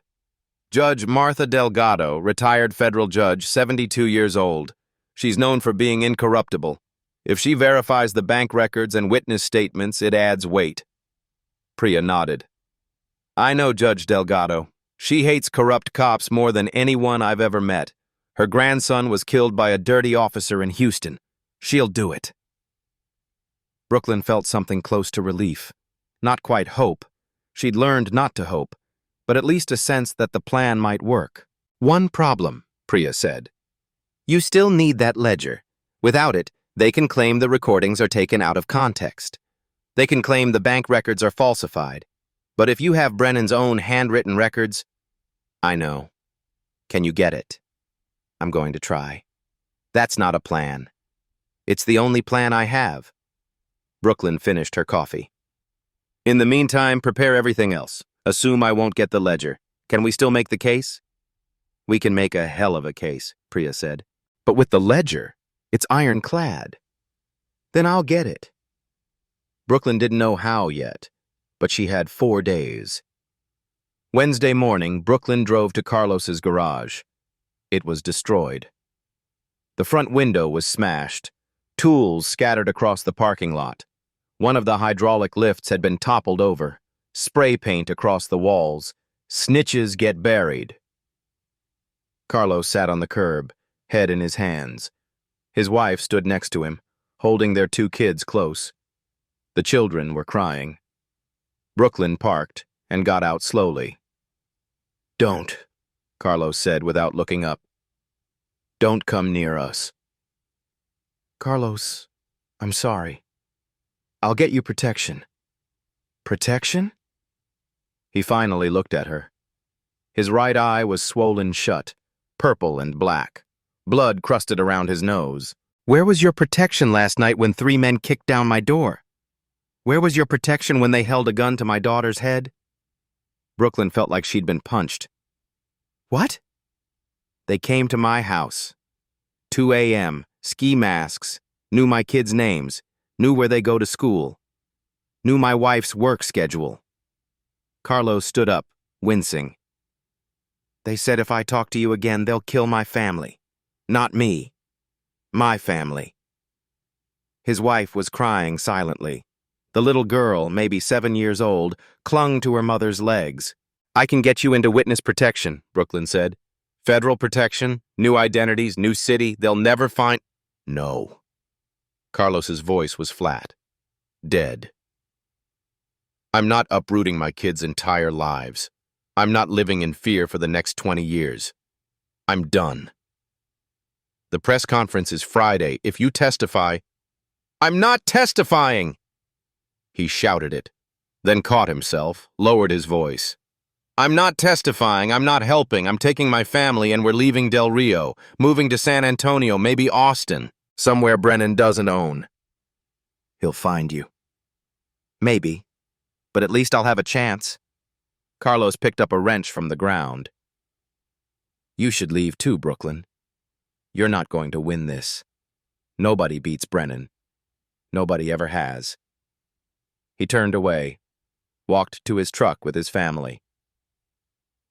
[SPEAKER 1] Judge Martha Delgado, retired federal judge, 72 years old. She's known for being incorruptible. If she verifies the bank records and witness statements, it adds weight. Priya nodded. I know Judge Delgado. She hates corrupt cops more than anyone I've ever met. Her grandson was killed by a dirty officer in Houston. She'll do it. Brooklyn felt something close to relief. Not quite hope. She'd learned not to hope, but at least a sense that the plan might work. One problem, Priya said. You still need that ledger. Without it, they can claim the recordings are taken out of context. They can claim the bank records are falsified. But if you have Brennan's own handwritten records, I know. Can you get it? I'm going to try. That's not a plan. It's the only plan I have. Brooklyn finished her coffee. In the meantime, prepare everything else. Assume I won't get the ledger. Can we still make the case? We can make a hell of a case, Priya said. But with the ledger, it's ironclad. Then I'll get it. Brooklyn didn't know how yet, but she had 4 days. Wednesday morning, Brooklyn drove to Carlos's garage. It was destroyed. The front window was smashed. Tools scattered across the parking lot. One of the hydraulic lifts had been toppled over. Spray paint across the walls. Snitches get buried. Carlos sat on the curb, head in his hands. His wife stood next to him, holding their 2 kids close. The children were crying. Brooklyn parked and got out slowly. Don't, Carlos said without looking up. Don't come near us. Carlos, I'm sorry. I'll get you protection. Protection? He finally looked at her. His right eye was swollen shut, purple and black. Blood crusted around his nose. Where was your protection last night when 3 men kicked down my door? Where was your protection when they held a gun to my daughter's head? Brooklyn felt like she'd been punched. What? They came to my house. 2 a.m., ski masks, knew my kids' names, knew where they go to school, knew my wife's work schedule. Carlos stood up, wincing. They said if I talk to you again, they'll kill my family. Not me. My family. His wife was crying silently. The little girl, maybe 7 years old, clung to her mother's legs. I can get you into witness protection, Brooklyn said. Federal protection, new identities, new city, they'll never find— No. Carlos's voice was flat. Dead. I'm not uprooting my kids' entire lives. I'm not living in fear for the next 20 years. I'm done. The press conference is Friday. If you testify— I'm not testifying! He shouted it, then caught himself, lowered his voice. I'm not testifying, I'm not helping, I'm taking my family and we're leaving Del Rio, moving to San Antonio, maybe Austin, somewhere Brennan doesn't own. He'll find you. Maybe, but at least I'll have a chance. Carlos picked up a wrench from the ground. You should leave too, Brooklyn. You're not going to win this. Nobody beats Brennan. Nobody ever has. He turned away, walked to his truck with his family.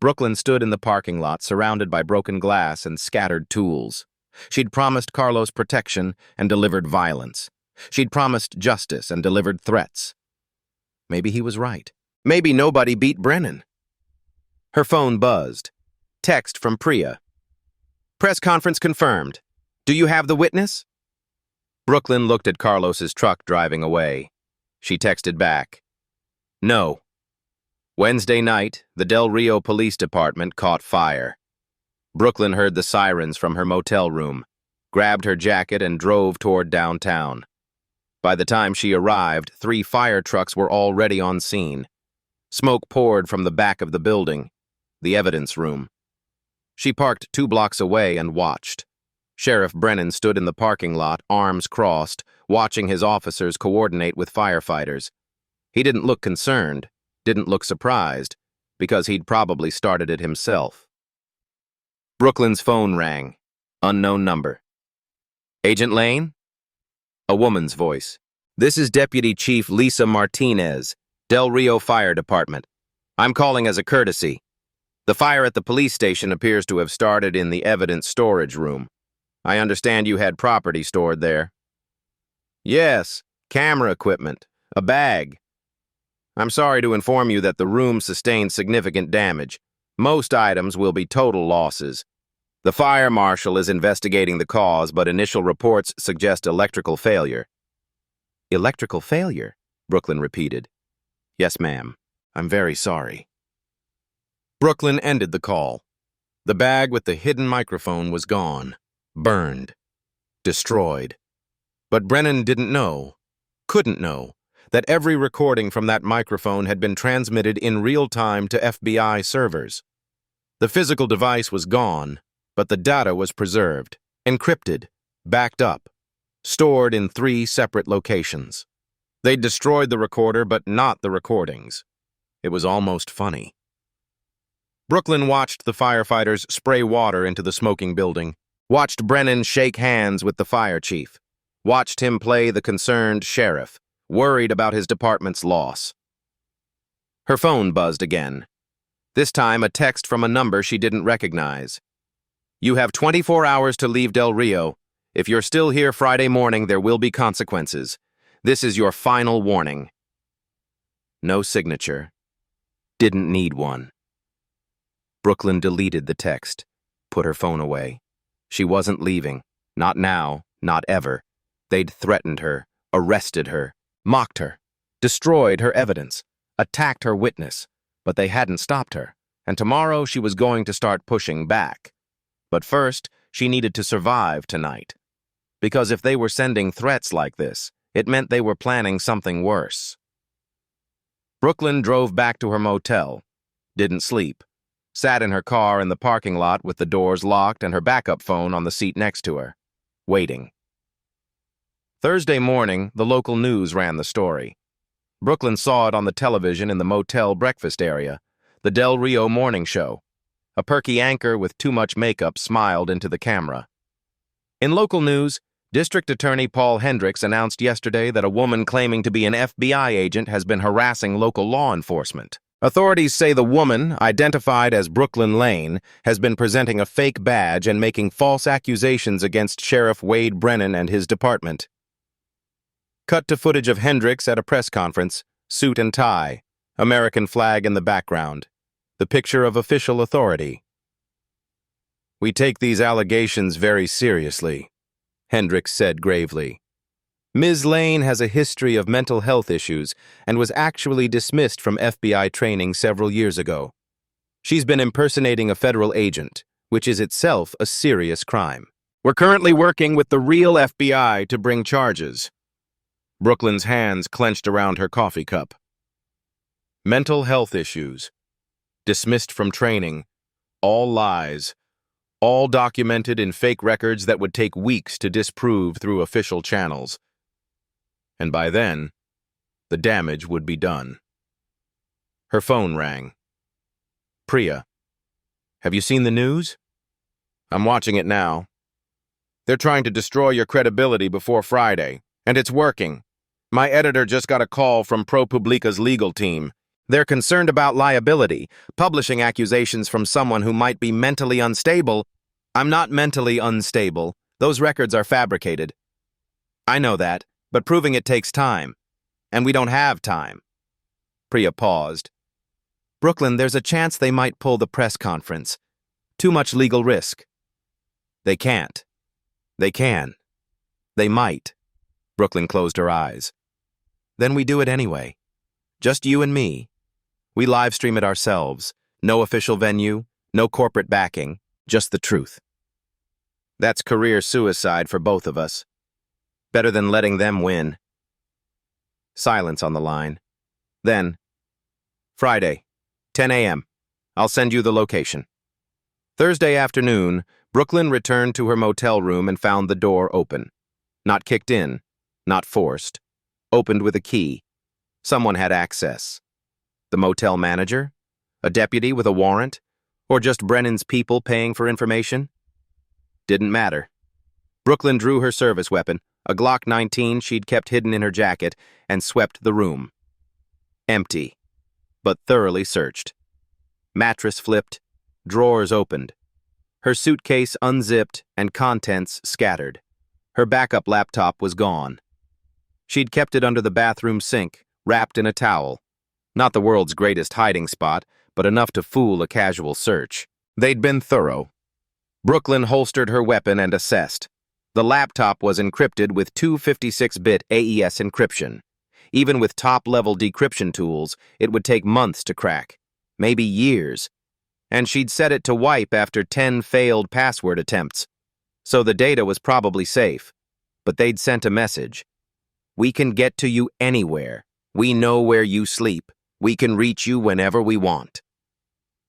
[SPEAKER 1] Brooklyn stood in the parking lot, surrounded by broken glass and scattered tools. She'd promised Carlos protection and delivered violence. She'd promised justice and delivered threats. Maybe he was right. Maybe nobody beat Brennan. Her phone buzzed. Text from Priya. Press conference confirmed. Do you have the witness? Brooklyn looked at Carlos's truck driving away. She texted back. No. Wednesday night, the Del Rio Police Department caught fire. Brooklyn heard the sirens from her motel room, grabbed her jacket and drove toward downtown. By the time she arrived, 3 fire trucks were already on scene. Smoke poured from the back of the building, the evidence room. She parked 2 blocks away and watched. Sheriff Brennan stood in the parking lot, arms crossed, watching his officers coordinate with firefighters. He didn't look concerned, didn't look surprised, because he'd probably started it himself. Brooklyn's phone rang. Unknown number. Agent Lane? A woman's voice. This is Deputy Chief Lisa Martinez, Del Rio Fire Department. I'm calling as a courtesy. The fire at the police station appears to have started in the evidence storage room. I understand you had property stored there. Yes, camera equipment, a bag. I'm sorry to inform you that the room sustained significant damage. Most items will be total losses. The fire marshal is investigating the cause, but initial reports suggest electrical failure. Electrical failure? Brooklyn repeated. Yes, ma'am. I'm very sorry. Brooklyn ended the call. The bag with the hidden microphone was gone. Burned. Destroyed. But Brennan didn't know, couldn't know, that every recording from that microphone had been transmitted in real time to FBI servers. The physical device was gone, but the data was preserved, encrypted, backed up, stored in 3 separate locations. They'd destroyed the recorder, but not the recordings. It was almost funny. Brooklyn watched the firefighters spray water into the smoking building, watched Brennan shake hands with the fire chief, watched him play the concerned sheriff, worried about his department's loss. Her phone buzzed again. This time a text from a number she didn't recognize. You have 24 hours to leave Del Rio. If you're still here Friday morning, there will be consequences. This is your final warning. No signature. Didn't need one. Brooklyn deleted the text, put her phone away. She wasn't leaving. Not now, not ever. They'd threatened her, arrested her, mocked her, destroyed her evidence, attacked her witness, but they hadn't stopped her, and tomorrow she was going to start pushing back. But first, she needed to survive tonight. Because if they were sending threats like this, it meant they were planning something worse. Brooklyn drove back to her motel, didn't sleep, sat in her car in the parking lot with the doors locked and her backup phone on the seat next to her, waiting. Thursday morning, the local news ran the story. Brooklyn saw it on the television in the motel breakfast area, the Del Rio morning show. A perky anchor with too much makeup smiled into the camera. In local news, District Attorney Paul Hendricks announced yesterday that a woman claiming to be an FBI agent has been harassing local law enforcement. Authorities say the woman, identified as Brooklyn Lane, has been presenting a fake badge and making false accusations against Sheriff Wade Brennan and his department. Cut to footage of Hendricks at a press conference, suit and tie, American flag in the background, the picture of official authority. "We take these allegations very seriously," Hendricks said gravely. "Ms. Lane has a history of mental health issues and was actually dismissed from FBI training several years ago. She's been impersonating a federal agent, which is itself a serious crime. We're currently working with the real FBI to bring charges." Brooklyn's hands clenched around her coffee cup. Mental health issues. Dismissed from training. All lies. All documented in fake records that would take weeks to disprove through official channels. And by then, the damage would be done. Her phone rang. "Priya, have you seen the news?" "I'm watching it now. They're trying to destroy your credibility before Friday, and it's working. My editor just got a call from ProPublica's legal team. They're concerned about liability, publishing accusations from someone who might be mentally unstable." "I'm not mentally unstable. Those records are fabricated." "I know that, but proving it takes time. And we don't have time." Priya paused. "Brooklyn, there's a chance they might pull the press conference. Too much legal risk." "They can't. They can. They might." Brooklyn closed her eyes. "Then we do it anyway. Just you and me. We live stream it ourselves. No official venue, no corporate backing, just the truth. That's career suicide for both of us. Better than letting them win." Silence on the line. Then, "Friday, 10 a.m. I'll send you the location." Thursday afternoon, Brooklyn returned to her motel room and found the door open. Not kicked in, not forced. Opened with a key. Someone had access. The motel manager? A deputy with a warrant? Or just Brennan's people paying for information? Didn't matter. Brooklyn drew her service weapon, a Glock 19 she'd kept hidden in her jacket, and swept the room. Empty, but thoroughly searched. Mattress flipped, drawers opened. Her suitcase unzipped and contents scattered. Her backup laptop was gone. She'd kept it under the bathroom sink, wrapped in a towel. Not the world's greatest hiding spot, but enough to fool a casual search. They'd been thorough. Brooklyn holstered her weapon and assessed. The laptop was encrypted with 256-bit AES encryption. Even with top-level decryption tools, it would take months to crack, maybe years. And she'd set it to wipe after 10 failed password attempts. So the data was probably safe. But they'd sent a message. "We can get to you anywhere. We know where you sleep. We can reach you whenever we want."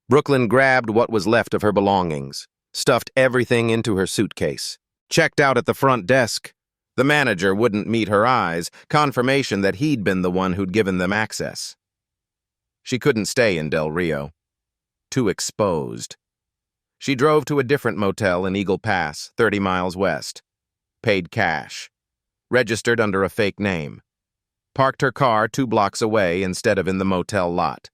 [SPEAKER 1] Brooklyn grabbed what was left of her belongings, stuffed everything into her suitcase, checked out at the front desk. The manager wouldn't meet her eyes, confirmation that he'd been the one who'd given them access. She couldn't stay in Del Rio. Too exposed. She drove to a different motel in Eagle Pass, 30 miles west. Paid cash. Registered under a fake name. Parked her car 2 blocks away instead of in the motel lot.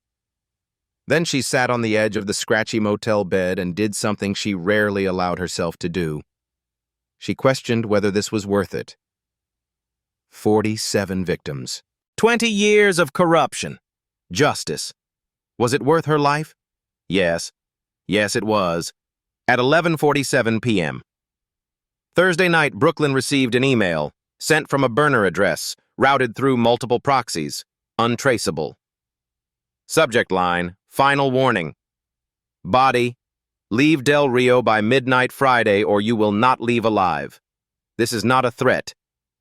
[SPEAKER 1] Then she sat on the edge of the scratchy motel bed and did something she rarely allowed herself to do. She questioned whether this was worth it. 47 victims. 20 years of corruption. Justice. Was it worth her life? Yes. Yes, it was. At 11:47 p.m. Thursday night, Brooklyn received an email, sent from a burner address, routed through multiple proxies, untraceable. Subject line, final warning. Body, leave Del Rio by midnight Friday or you will not leave alive. This is not a threat.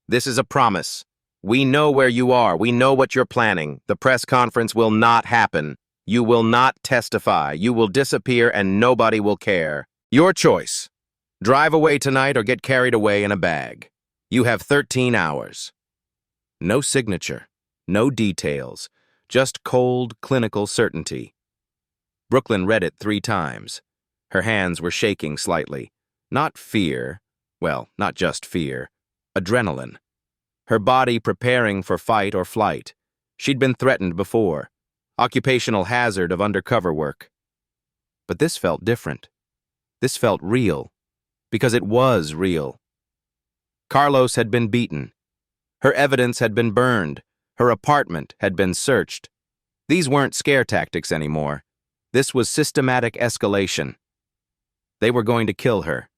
[SPEAKER 1] This is a promise. We know where you are. We know what you're planning. The press conference will not happen. You will not testify. You will disappear and nobody will care. Your choice. Drive away tonight or get carried away in a bag. You have 13 hours. No signature, no details, just cold, clinical certainty. Brooklyn read it 3 times. Her hands were shaking slightly. Not fear, well, not just fear, adrenaline. Her body preparing for fight or flight. She'd been threatened before. occupational hazard of undercover work. But this felt different. This felt real, because it was real. Carlos had been beaten. Her evidence had been burned. Her apartment had been searched. These weren't scare tactics anymore. This was systematic escalation. They were going to kill her.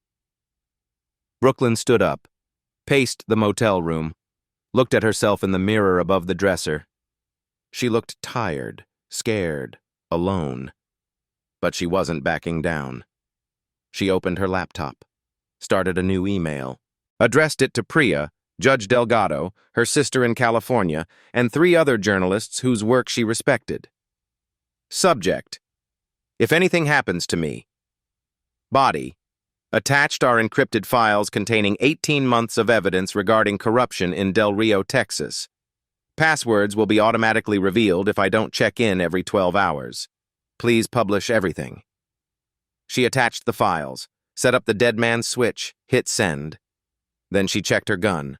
[SPEAKER 1] Brooklyn stood up, paced the motel room, looked at herself in the mirror above the dresser. She looked tired, scared, alone. But she wasn't backing down. She opened her laptop, started a new email, addressed it to Priya, Judge Delgado, her sister in California, and 3 other journalists whose work she respected. Subject: If anything happens to me. Body: Attached are encrypted files containing 18 months of evidence regarding corruption in Del Rio, Texas. Passwords will be automatically revealed if I don't check in every 12 hours. Please publish everything. She attached the files, set up the dead man's switch, hit send. Then she checked her gun.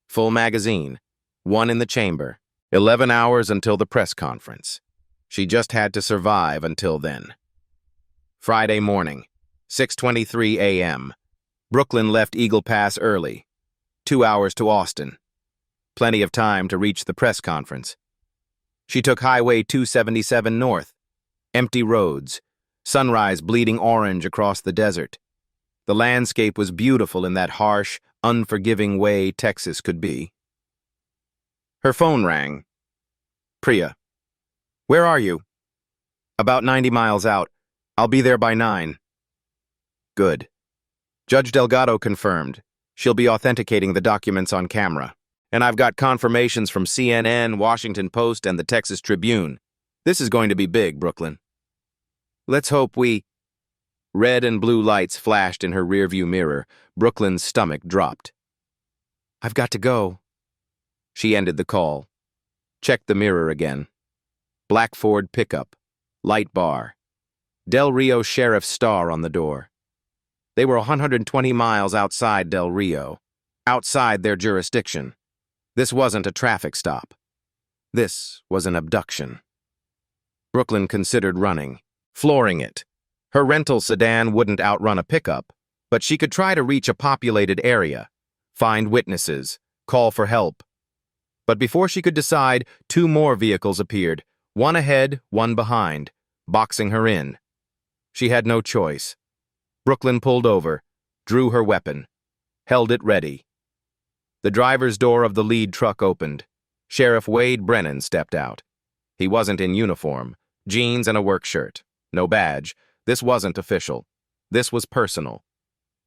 [SPEAKER 1] Full magazine, 1 in the chamber. 11 hours until the press conference. She just had to survive until then. Friday morning, 6:23 a.m. Brooklyn left Eagle Pass early. 2 hours to Austin. Plenty of time to reach the press conference. She took Highway 277 north. Empty roads, sunrise bleeding orange across the desert. The landscape was beautiful in that harsh, unforgiving way Texas could be. Her phone rang. Priya. Where are you? About 90 miles out. I'll be there by 9. Good. Judge Delgado confirmed. She'll be authenticating the documents on camera. And I've got confirmations from CNN, Washington Post, and the Texas Tribune. This is going to be big, Brooklyn. Let's hope we... Red and blue lights flashed in her rearview mirror. Brooklyn's stomach dropped. I've got to go. She ended the call. Checked the mirror again. Black Ford pickup. Light bar. Del Rio Sheriff's star on the door. They were 120 miles outside Del Rio. Outside their jurisdiction. This wasn't a traffic stop. This was an abduction. Brooklyn considered running. Flooring it. Her rental sedan wouldn't outrun a pickup, but she could try to reach a populated area, find witnesses, call for help. But before she could decide, 2 more vehicles appeared, 1 ahead, 1 behind, boxing her in. She had no choice. Brooklyn pulled over, drew her weapon, held it ready. The driver's door of the lead truck opened. Sheriff Wade Brennan stepped out. He wasn't in uniform, jeans and a work shirt. No badge. This wasn't official. This was personal.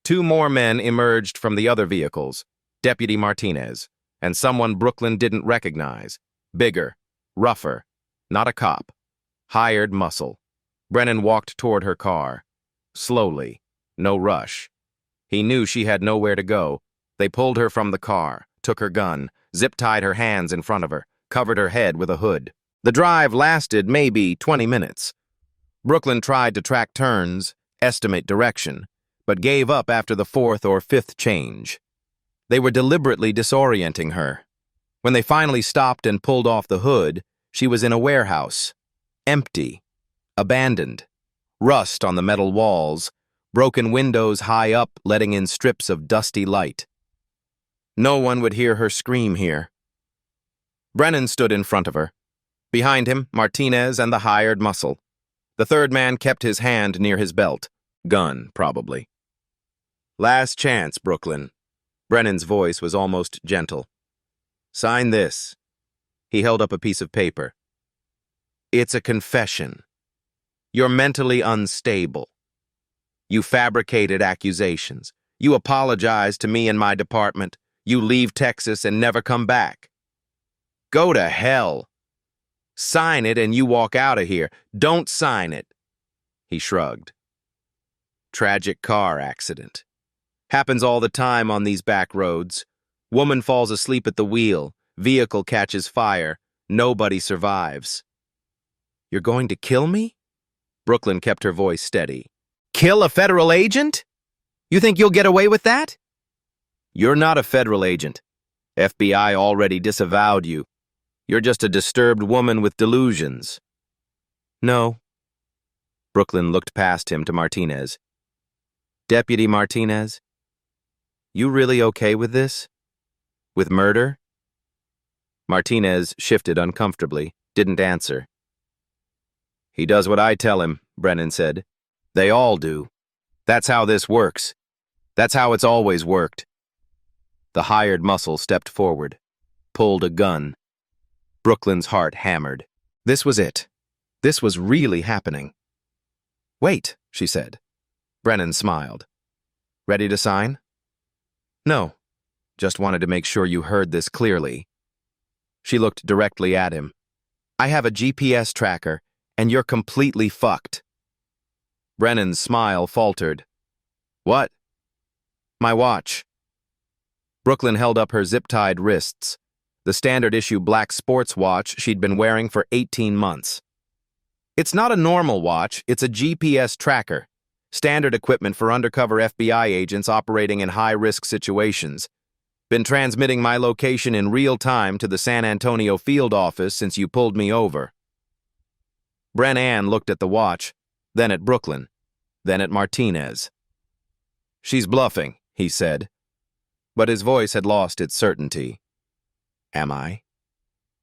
[SPEAKER 1] 2 more men emerged from the other vehicles, Deputy Martinez, and someone Brooklyn didn't recognize. Bigger, rougher, not a cop. Hired muscle. Brennan walked toward her car. Slowly, no rush. He knew she had nowhere to go. They pulled her from the car, took her gun, zip-tied her hands in front of her, covered her head with a hood. The drive lasted maybe 20 minutes. Brooklyn tried to track turns, estimate direction, but gave up after the 4th or 5th change. They were deliberately disorienting her. When they finally stopped and pulled off the hood, she was in a warehouse. Empty. Abandoned. Rust on the metal walls. Broken windows high up, letting in strips of dusty light. No one would hear her scream here. Brennan stood in front of her. Behind him, Martinez and the hired muscle. The 3rd man kept his hand near his belt. Gun, probably. Last chance, Brooklyn. Brennan's voice was almost gentle. Sign this. He held up a piece of paper. It's a confession. You're mentally unstable. You fabricated accusations. You apologized to me and my department. You leave Texas and never come back. Go to hell. Sign it and you walk out of here. Don't sign it. He shrugged. Tragic car accident. Happens all the time on these back roads. Woman falls asleep at the wheel. Vehicle catches fire. Nobody survives. You're going to kill me? Brooklyn kept her voice steady. Kill a federal agent? You think you'll get away with that? You're not a federal agent. FBI already disavowed you. You're just a disturbed woman with delusions. No. Brooklyn looked past him to Martinez. Deputy Martinez? You really okay with this? With murder? Martinez shifted uncomfortably, didn't answer. He does what I tell him, Brennan said. They all do. That's how this works. That's how it's always worked. The hired muscle stepped forward, pulled a gun. Brooklyn's heart hammered. This was it. This was really happening. Wait, she said. Brennan smiled. Ready to sign? No. Just wanted to make sure you heard this clearly. She looked directly at him. I have a GPS tracker, and you're completely fucked. Brennan's smile faltered. What? My watch. Brooklyn held up her zip-tied wrists, the standard-issue black sports watch she'd been wearing for 18 months. It's not a normal watch, it's a GPS tracker, standard equipment for undercover FBI agents operating in high-risk situations. Been transmitting my location in real time to the San Antonio field office since you pulled me over. Brennan looked at the watch, then at Brooklyn, then at Martinez. She's bluffing, he said, but his voice had lost its certainty. Am I?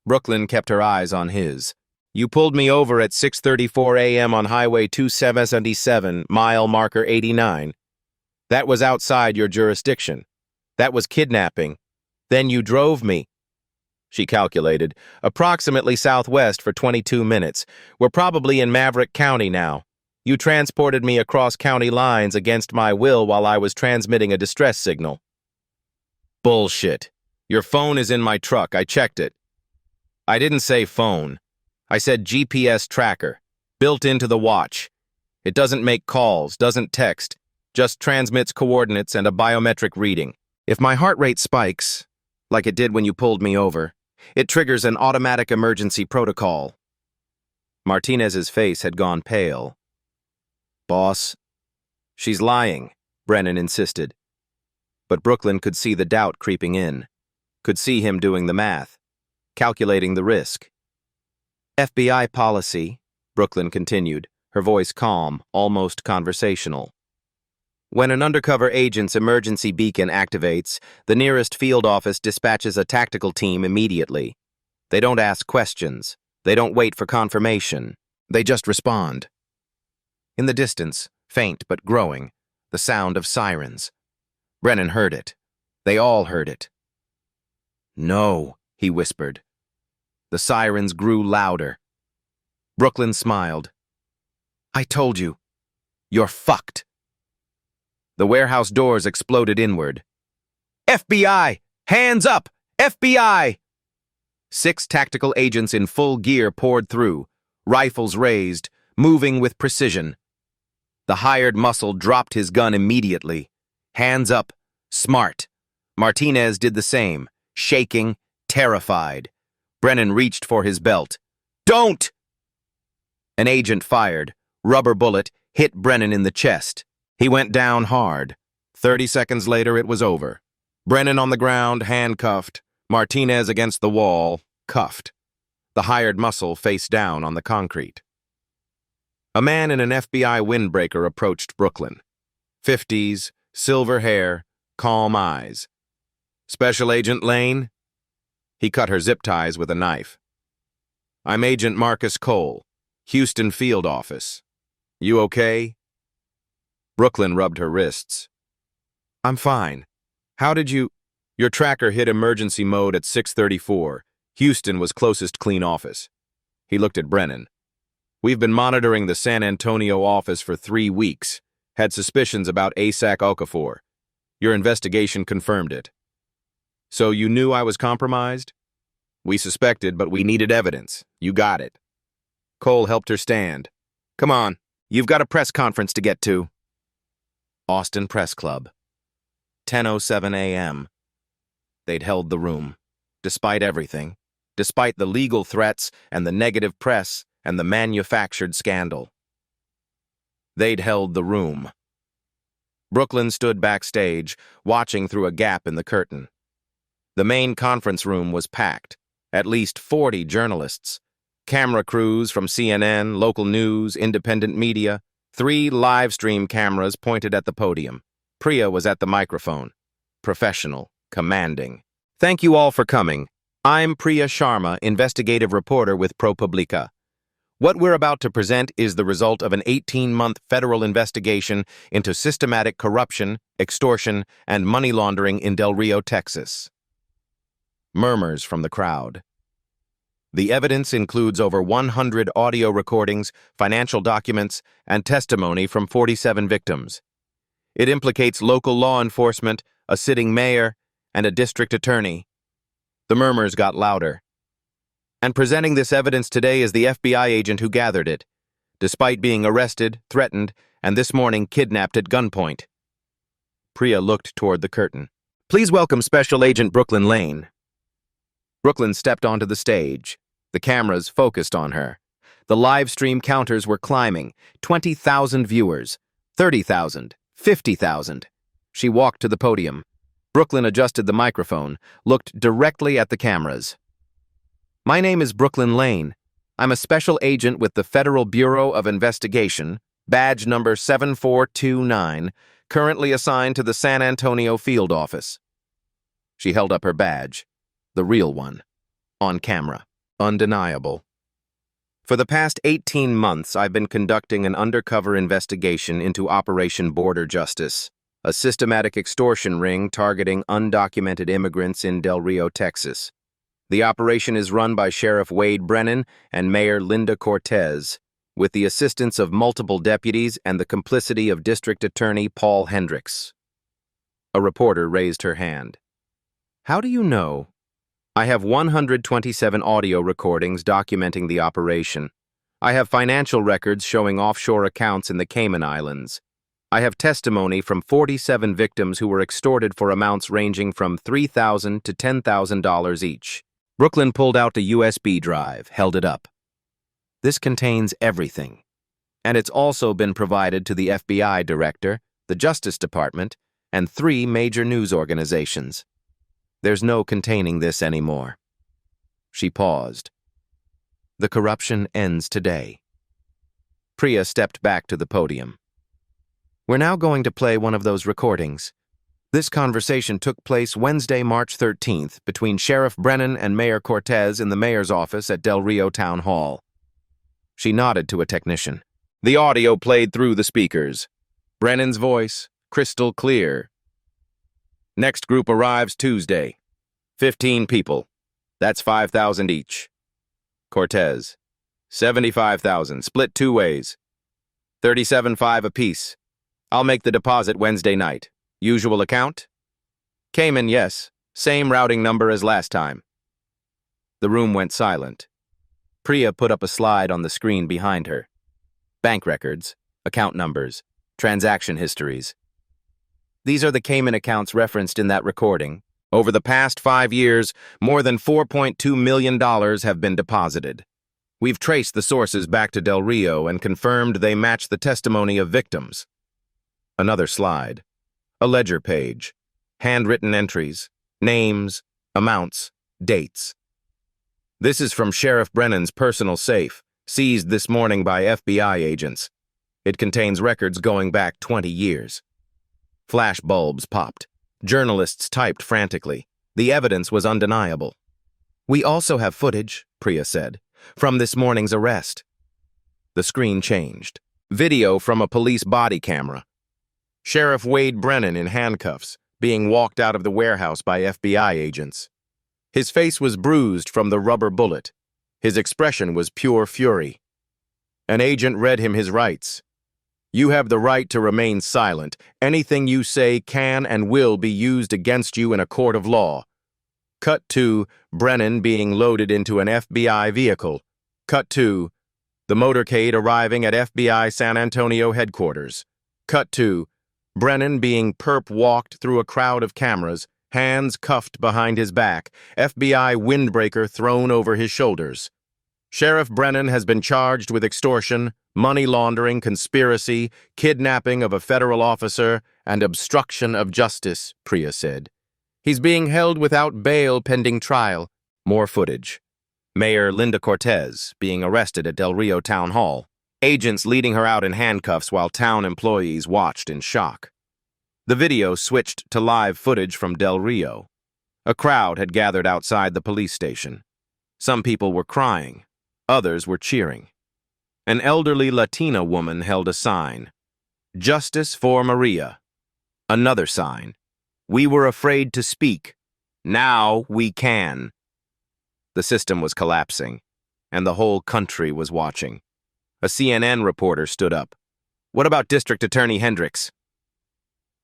[SPEAKER 1] Brooklyn kept her eyes on his. You pulled me over at 6:34 a.m. on Highway 277, mile marker 89. That was outside your jurisdiction. That was kidnapping. Then you drove me. She calculated, approximately southwest for 22 minutes. We're probably in Maverick County now. You transported me across county lines against my will while I was transmitting a distress signal. Bullshit. Your phone is in my truck. I checked it. I didn't say phone. I said GPS tracker, built into the watch. It doesn't make calls, doesn't text, just transmits coordinates and a biometric reading. If my heart rate spikes, like it did when you pulled me over, it triggers an automatic emergency protocol. Martinez's face had gone pale. Boss, she's lying, Brennan insisted. But Brooklyn could see the doubt creeping in, could see him doing the math, calculating the risk. FBI policy, Brooklyn continued, her voice calm, almost conversational. When an undercover agent's emergency beacon activates, the nearest field office dispatches a tactical team immediately. They don't ask questions. They don't wait for confirmation. They just respond. In the distance, faint but growing, the sound of sirens. Brennan heard it. They all heard it. No, he whispered. The sirens grew louder. Brooklyn smiled. I told you. You're fucked. The warehouse doors exploded inward. FBI! Hands up! FBI! 6 tactical agents in full gear poured through, rifles raised, moving with precision. The hired muscle dropped his gun immediately. Hands up, smart. Martinez did the same, shaking, terrified. Brennan reached for his belt. Don't! An agent fired. Rubber bullet hit Brennan in the chest. He went down hard. 30 seconds later, it was over. Brennan on the ground, handcuffed. Martinez against the wall, cuffed. The hired muscle face down on the concrete. A man in an FBI windbreaker approached Brooklyn. 50s, silver hair, calm eyes. Special Agent Lane? He cut her zip ties with a knife. I'm Agent Marcus Cole, Houston Field Office. You okay? Brooklyn rubbed her wrists. I'm fine. How did you... Your tracker hit emergency mode at 6:34. Houston was closest clean office. He looked at Brennan. We've been monitoring the San Antonio office for 3 weeks. Had suspicions about Asak Okafor. Your investigation confirmed it. So you knew I was compromised? We suspected, but we needed evidence. You got it. Cole helped her stand. Come on, you've got a press conference to get to. Austin Press Club. 10:07 a.m. They'd held the room, despite everything, despite the legal threats and the negative press and the manufactured scandal. They'd held the room. Brooklyn stood backstage, watching through a gap in the curtain. The main conference room was packed, at least 40 journalists. Camera crews from CNN, local news, independent media, 3 live stream cameras pointed at the podium. Priya was at the microphone. Professional, commanding. Thank you all for coming. I'm Priya Sharma, investigative reporter with ProPublica. What we're about to present is the result of an 18-month federal investigation into systematic corruption, extortion, and money laundering in Del Rio, Texas. Murmurs from the crowd. The evidence includes over 100 audio recordings, financial documents, and testimony from 47 victims. It implicates local law enforcement, a sitting mayor, and a district attorney. The murmurs got louder. And presenting this evidence today is the FBI agent who gathered it, despite being arrested, threatened, and this morning kidnapped at gunpoint. Priya looked toward the curtain. Please welcome Special Agent Brooklyn Lane. Brooklyn stepped onto the stage. The cameras focused on her. The live stream counters were climbing. 20,000 viewers, 30,000, 50,000. She walked to the podium. Brooklyn adjusted the microphone, looked directly at the cameras. My name is Brooklyn Lane. I'm a special agent with the Federal Bureau of Investigation, badge number 7429, currently assigned to the San Antonio field office. She held up her badge, the real one, on camera, undeniable. For the past 18 months, I've been conducting an undercover investigation into Operation Border Justice, a systematic extortion ring targeting undocumented immigrants in Del Rio, Texas. The operation is run by Sheriff Wade Brennan and Mayor Linda Cortez, with the assistance of multiple deputies and the complicity of District Attorney Paul Hendricks. A reporter raised her hand. How do you know? I have 127 audio recordings documenting the operation. I have financial records showing offshore accounts in the Cayman Islands. I have testimony from 47 victims who were extorted for amounts ranging from $3,000 to $10,000 each. Brooklyn pulled out a USB drive, held it up. This contains everything. And it's also been provided to the FBI director, the Justice Department, and 3 major news organizations. There's no containing this anymore. She paused. The corruption ends today. Priya stepped back to the podium. We're now going to play one of those recordings. This conversation took place Wednesday, March 13th, between Sheriff Brennan and Mayor Cortez in the mayor's office at Del Rio Town Hall. She nodded to a technician. The audio played through the speakers. Brennan's voice, crystal clear. Next group arrives Tuesday. 15 people. That's 5,000 each. Cortez. 75,000, split 2 ways. 37.5 apiece. I'll make the deposit Wednesday night. Usual account? Cayman, yes. Same routing number as last time. The room went silent. Priya put up a slide on the screen behind her. Bank records, account numbers, transaction histories. These are the Cayman accounts referenced in that recording. Over the past 5 years, more than $4.2 million have been deposited. We've traced the sources back to Del Rio and confirmed they match the testimony of victims. Another slide. A ledger page. Handwritten entries. Names, amounts, dates. This is from Sheriff Brennan's personal safe, seized this morning by FBI agents. It contains records going back 20 years. Flash bulbs popped. Journalists typed frantically. The evidence was undeniable. We also have footage, Priya said, from this morning's arrest. The screen changed. Video from a police body camera. Sheriff Wade Brennan in handcuffs, being walked out of the warehouse by FBI agents. His face was bruised from the rubber bullet. His expression was pure fury. An agent read him his rights. You have the right to remain silent. Anything you say can and will be used against you in a court of law. Cut to Brennan being loaded into an FBI vehicle. Cut to the motorcade arriving at FBI San Antonio headquarters. Cut to Brennan being perp-walked through a crowd of cameras, hands cuffed behind his back, FBI windbreaker thrown over his shoulders. Sheriff Brennan has been charged with extortion, money laundering, conspiracy, kidnapping of a federal officer, and obstruction of justice, Priya said. He's being held without bail pending trial. More footage. Mayor Linda Cortez being arrested at Del Rio Town Hall, agents leading her out in handcuffs while town employees watched in shock. The video switched to live footage from Del Rio. A crowd had gathered outside the police station. Some people were crying, others were cheering. An elderly Latina woman held a sign, "Justice for Maria." Another sign, "We were afraid to speak. Now we can." The system was collapsing, and the whole country was watching. A CNN reporter stood up. "What about District Attorney Hendricks?"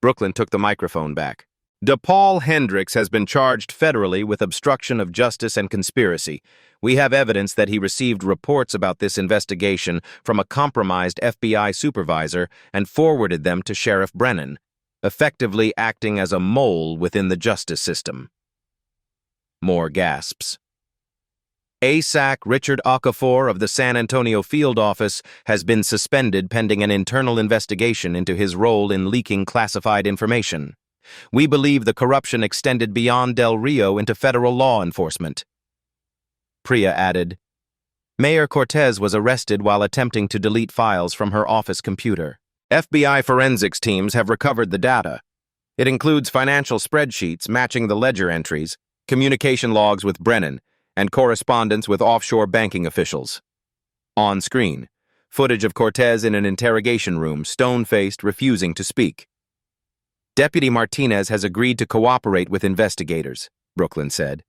[SPEAKER 1] Brooklyn took the microphone back. "DePaul Hendricks has been charged federally with obstruction of justice and conspiracy. We have evidence that he received reports about this investigation from a compromised FBI supervisor and forwarded them to Sheriff Brennan, effectively acting as a mole within the justice system." More gasps. ASAC Richard Okafor of the San Antonio field office has been suspended pending an internal investigation into his role in leaking classified information. We believe the corruption extended beyond Del Rio into federal law enforcement. Priya added, "Mayor Cortez was arrested while attempting to delete files from her office computer. FBI forensics teams have recovered the data. It includes financial spreadsheets matching the ledger entries, communication logs with Brennan, and correspondence with offshore banking officials." On screen, footage of Cortez in an interrogation room, stone-faced, refusing to speak. "Deputy Martinez has agreed to cooperate with investigators," Brooklyn said.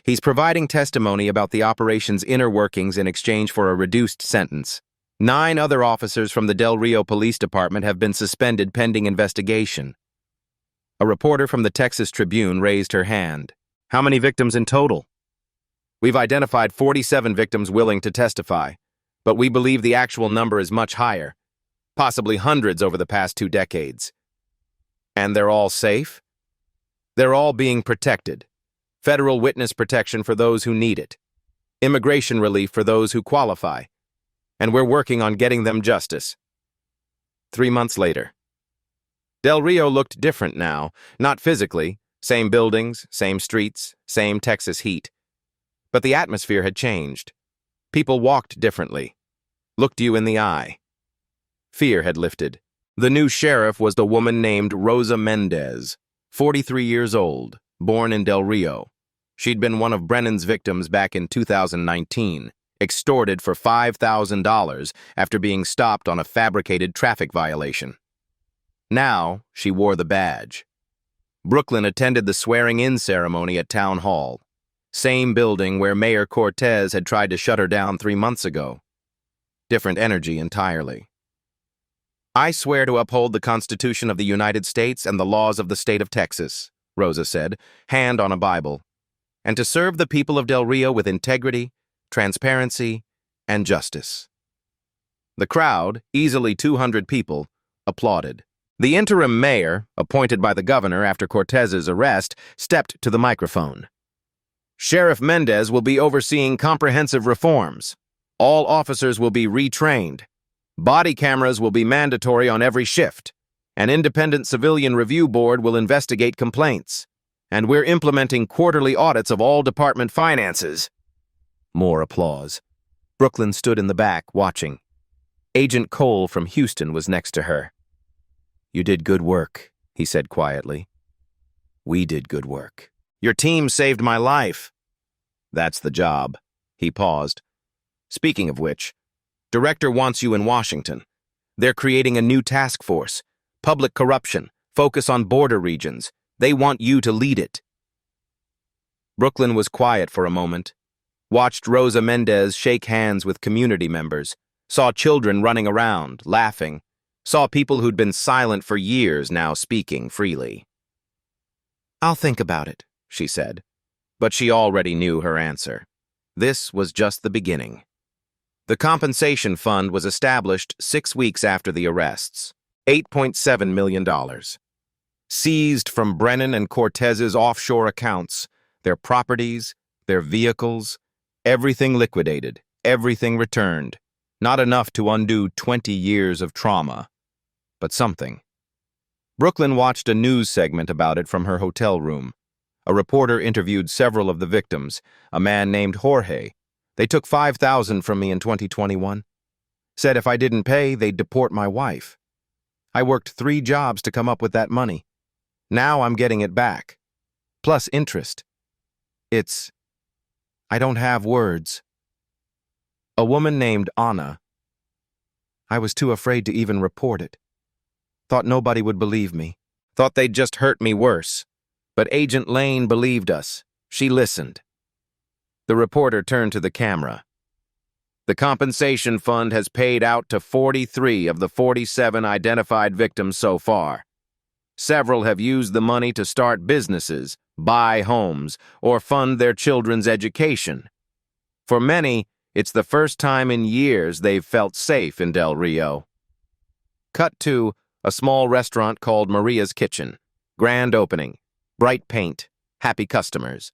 [SPEAKER 1] "He's providing testimony about the operation's inner workings in exchange for a reduced sentence. 9 other officers from the Del Rio Police Department have been suspended pending investigation." A reporter from the Texas Tribune raised her hand. "How many victims in total?" "We've identified 47 victims willing to testify, but we believe the actual number is much higher, possibly hundreds over the past 2 decades. And they're all safe? They're all being protected. Federal witness protection for those who need it. Immigration relief for those who qualify. And we're working on getting them justice." 3 months later. Del Rio looked different now, not physically, same buildings, same streets, same Texas heat. But the atmosphere had changed. People walked differently, looked you in the eye. Fear had lifted. The new sheriff was the woman named Rosa Mendez, 43 years old, born in Del Rio. She'd been one of Brennan's victims back in 2019, extorted for $5,000 after being stopped on a fabricated traffic violation. Now, she wore the badge. Brooklyn attended the swearing-in ceremony at Town Hall, same building where Mayor Cortez had tried to shut her down 3 months ago. Different energy entirely. "I swear to uphold the Constitution of the United States and the laws of the state of Texas," Rosa said, hand on a Bible, "and to serve the people of Del Rio with integrity, transparency, and justice." The crowd, easily 200 people, applauded. The interim mayor, appointed by the governor after Cortez's arrest, stepped to the microphone. "Sheriff Mendez will be overseeing comprehensive reforms. All officers will be retrained. Body cameras will be mandatory on every shift. An independent civilian review board will investigate complaints. And we're implementing quarterly audits of all department finances." More applause. Brooklyn stood in the back, watching. Agent Cole from Houston was next to her. "You did good work," he said quietly. "We did good work. Your team saved my life." "That's the job." He paused. "Speaking of which, Director wants you in Washington. They're creating a new task force. Public corruption, focus on border regions. They want you to lead it." Brooklyn was quiet for a moment, watched Rosa Mendez shake hands with community members, saw children running around, laughing, saw people who'd been silent for years now speaking freely. "I'll think about it," she said, but she already knew her answer. This was just the beginning. The compensation fund was established 6 weeks after the arrests. $8.7 million. Seized from Brennan and Cortez's offshore accounts, their properties, their vehicles, everything liquidated, everything returned. Not enough to undo 20 years of trauma, but something. Brooklyn watched a news segment about it from her hotel room. A reporter interviewed several of the victims, a man named Jorge, They took $5,000 from me in 2021. Said if I didn't pay, they'd deport my wife. I worked 3 jobs to come up with that money. Now I'm getting it back. Plus interest. I don't have words. A woman named Anna. I was too afraid to even report it. Thought nobody would believe me. Thought they'd just hurt me worse. But Agent Lane believed us. She listened. The reporter turned to the camera. The compensation fund has paid out to 43 of the 47 identified victims so far. Several have used the money to start businesses, buy homes, or fund their children's education. For many, it's the first time in years they've felt safe in Del Rio. Cut to a small restaurant called Maria's Kitchen. Grand opening, bright paint, happy customers.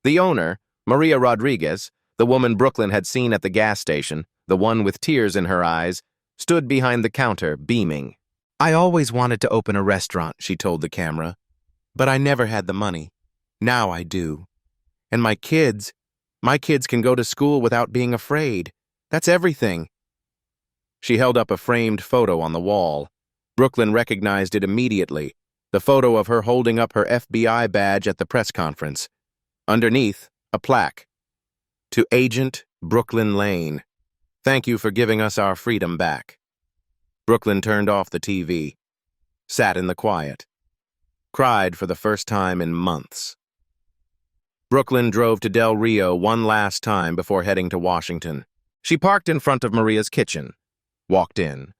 [SPEAKER 1] The owner, Maria Rodriguez, the woman Brooklyn had seen at the gas station, the one with tears in her eyes, stood behind the counter, beaming. I always wanted to open a restaurant, she told the camera, but I never had the money. Now I do. And my kids can go to school without being afraid. That's everything. She held up a framed photo on the wall. Brooklyn recognized it immediately, the photo of her holding up her FBI badge at the press conference. Underneath, a plaque. To Agent Brooklyn Lane. Thank you for giving us our freedom back. Brooklyn turned off the TV, sat in the quiet, cried for the first time in months. Brooklyn drove to Del Rio one last time before heading to Washington. She parked in front of Maria's Kitchen, walked in.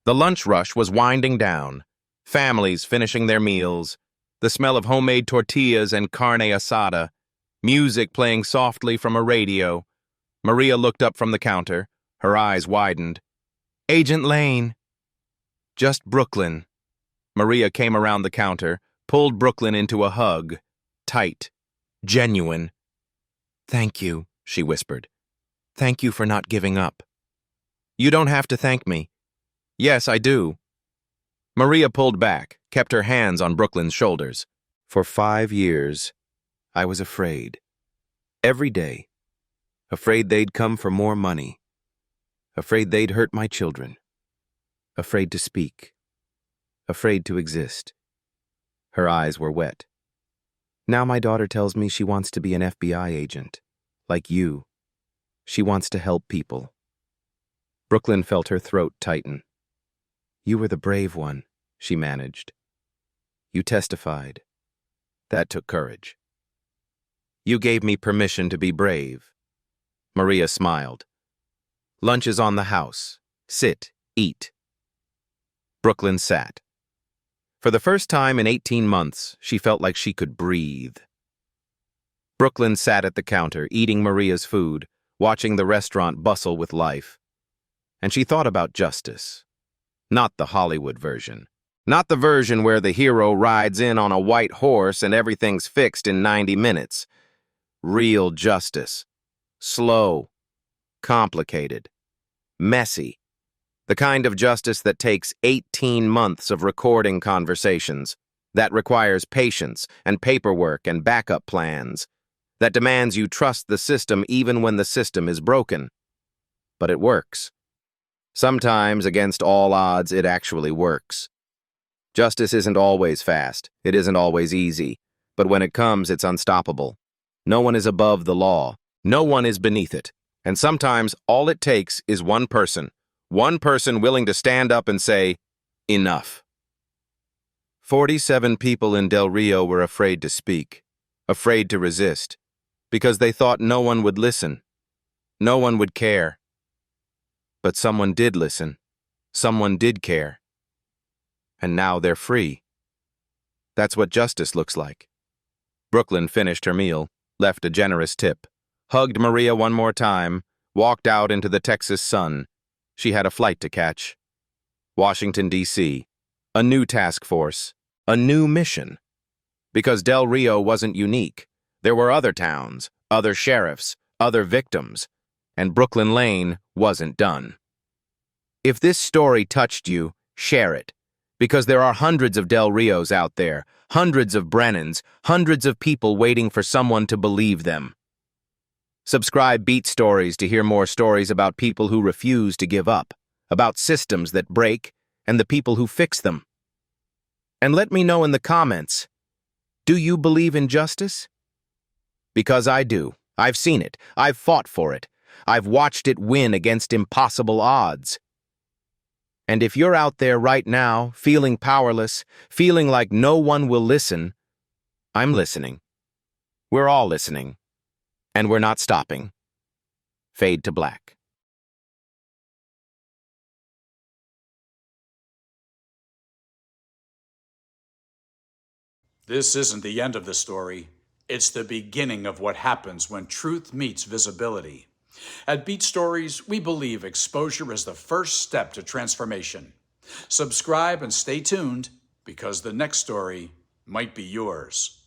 [SPEAKER 1] The lunch rush was winding down, families finishing their meals, the smell of homemade tortillas and carne asada, music playing softly from a radio. Maria looked up from the counter, her eyes widened. Agent Lane. Just Brooklyn. Maria came around the counter, pulled Brooklyn into a hug, tight, genuine. Thank you, she whispered. Thank you for not giving up. You don't have to thank me. Yes, I do. Maria pulled back, kept her hands on Brooklyn's shoulders. For 5 years, I was afraid. Every day. Afraid they'd come for more money. Afraid they'd hurt my children. Afraid to speak. Afraid to exist. Her eyes were wet. Now my daughter tells me she wants to be an FBI agent. Like you. She wants to help people. Brooklyn felt her throat tighten. You were the brave one, she managed. You testified. That took courage. You gave me permission to be brave. Maria smiled. Lunch is on the house. Sit, eat. Brooklyn sat. For the first time in 18 months, she felt like she could breathe. Brooklyn sat at the counter, eating Maria's food, watching the restaurant bustle with life. And she thought about justice. Not the Hollywood version. Not the version where the hero rides in on a white horse and everything's fixed in 90 minutes. Real justice. Slow. Complicated. Messy. The kind of justice that takes 18 months of recording conversations, that requires patience and paperwork and backup plans, that demands you trust the system even when the system is broken. But it works. Sometimes, against all odds, it actually works. Justice isn't always fast, it isn't always easy, but when it comes, it's unstoppable. No one is above the law. No one is beneath it. And sometimes all it takes is one person willing to stand up and say, enough. 47 people in Del Rio were afraid to speak, afraid to resist, because they thought no one would listen. No one would care. But someone did listen. Someone did care. And now they're free. That's what justice looks like. Brooklyn finished her meal, left a generous tip, hugged Maria one more time, walked out into the Texas sun. She had a flight to catch. Washington, D.C. A new task force. A new mission. Because Del Rio wasn't unique. There were other towns, other sheriffs, other victims. And Brooklyn Lane wasn't done. If this story touched you, share it. Because there are hundreds of Del Rios out there, hundreds of Brennans, hundreds of people waiting for someone to believe them. Subscribe Beat Stories to hear more stories about people who refuse to give up, about systems that break, and the people who fix them. And let me know in the comments, do you believe in justice? Because I do. I've seen it. I've fought for it. I've watched it win against impossible odds. And if you're out there right now, feeling powerless, feeling like no one will listen, I'm listening. We're all listening. And we're not stopping. Fade to black.
[SPEAKER 2] This isn't the end of the story. It's the beginning of what happens when truth meets visibility. At Beat Stories, we believe exposure is the first step to transformation. Subscribe and stay tuned, because the next story might be yours.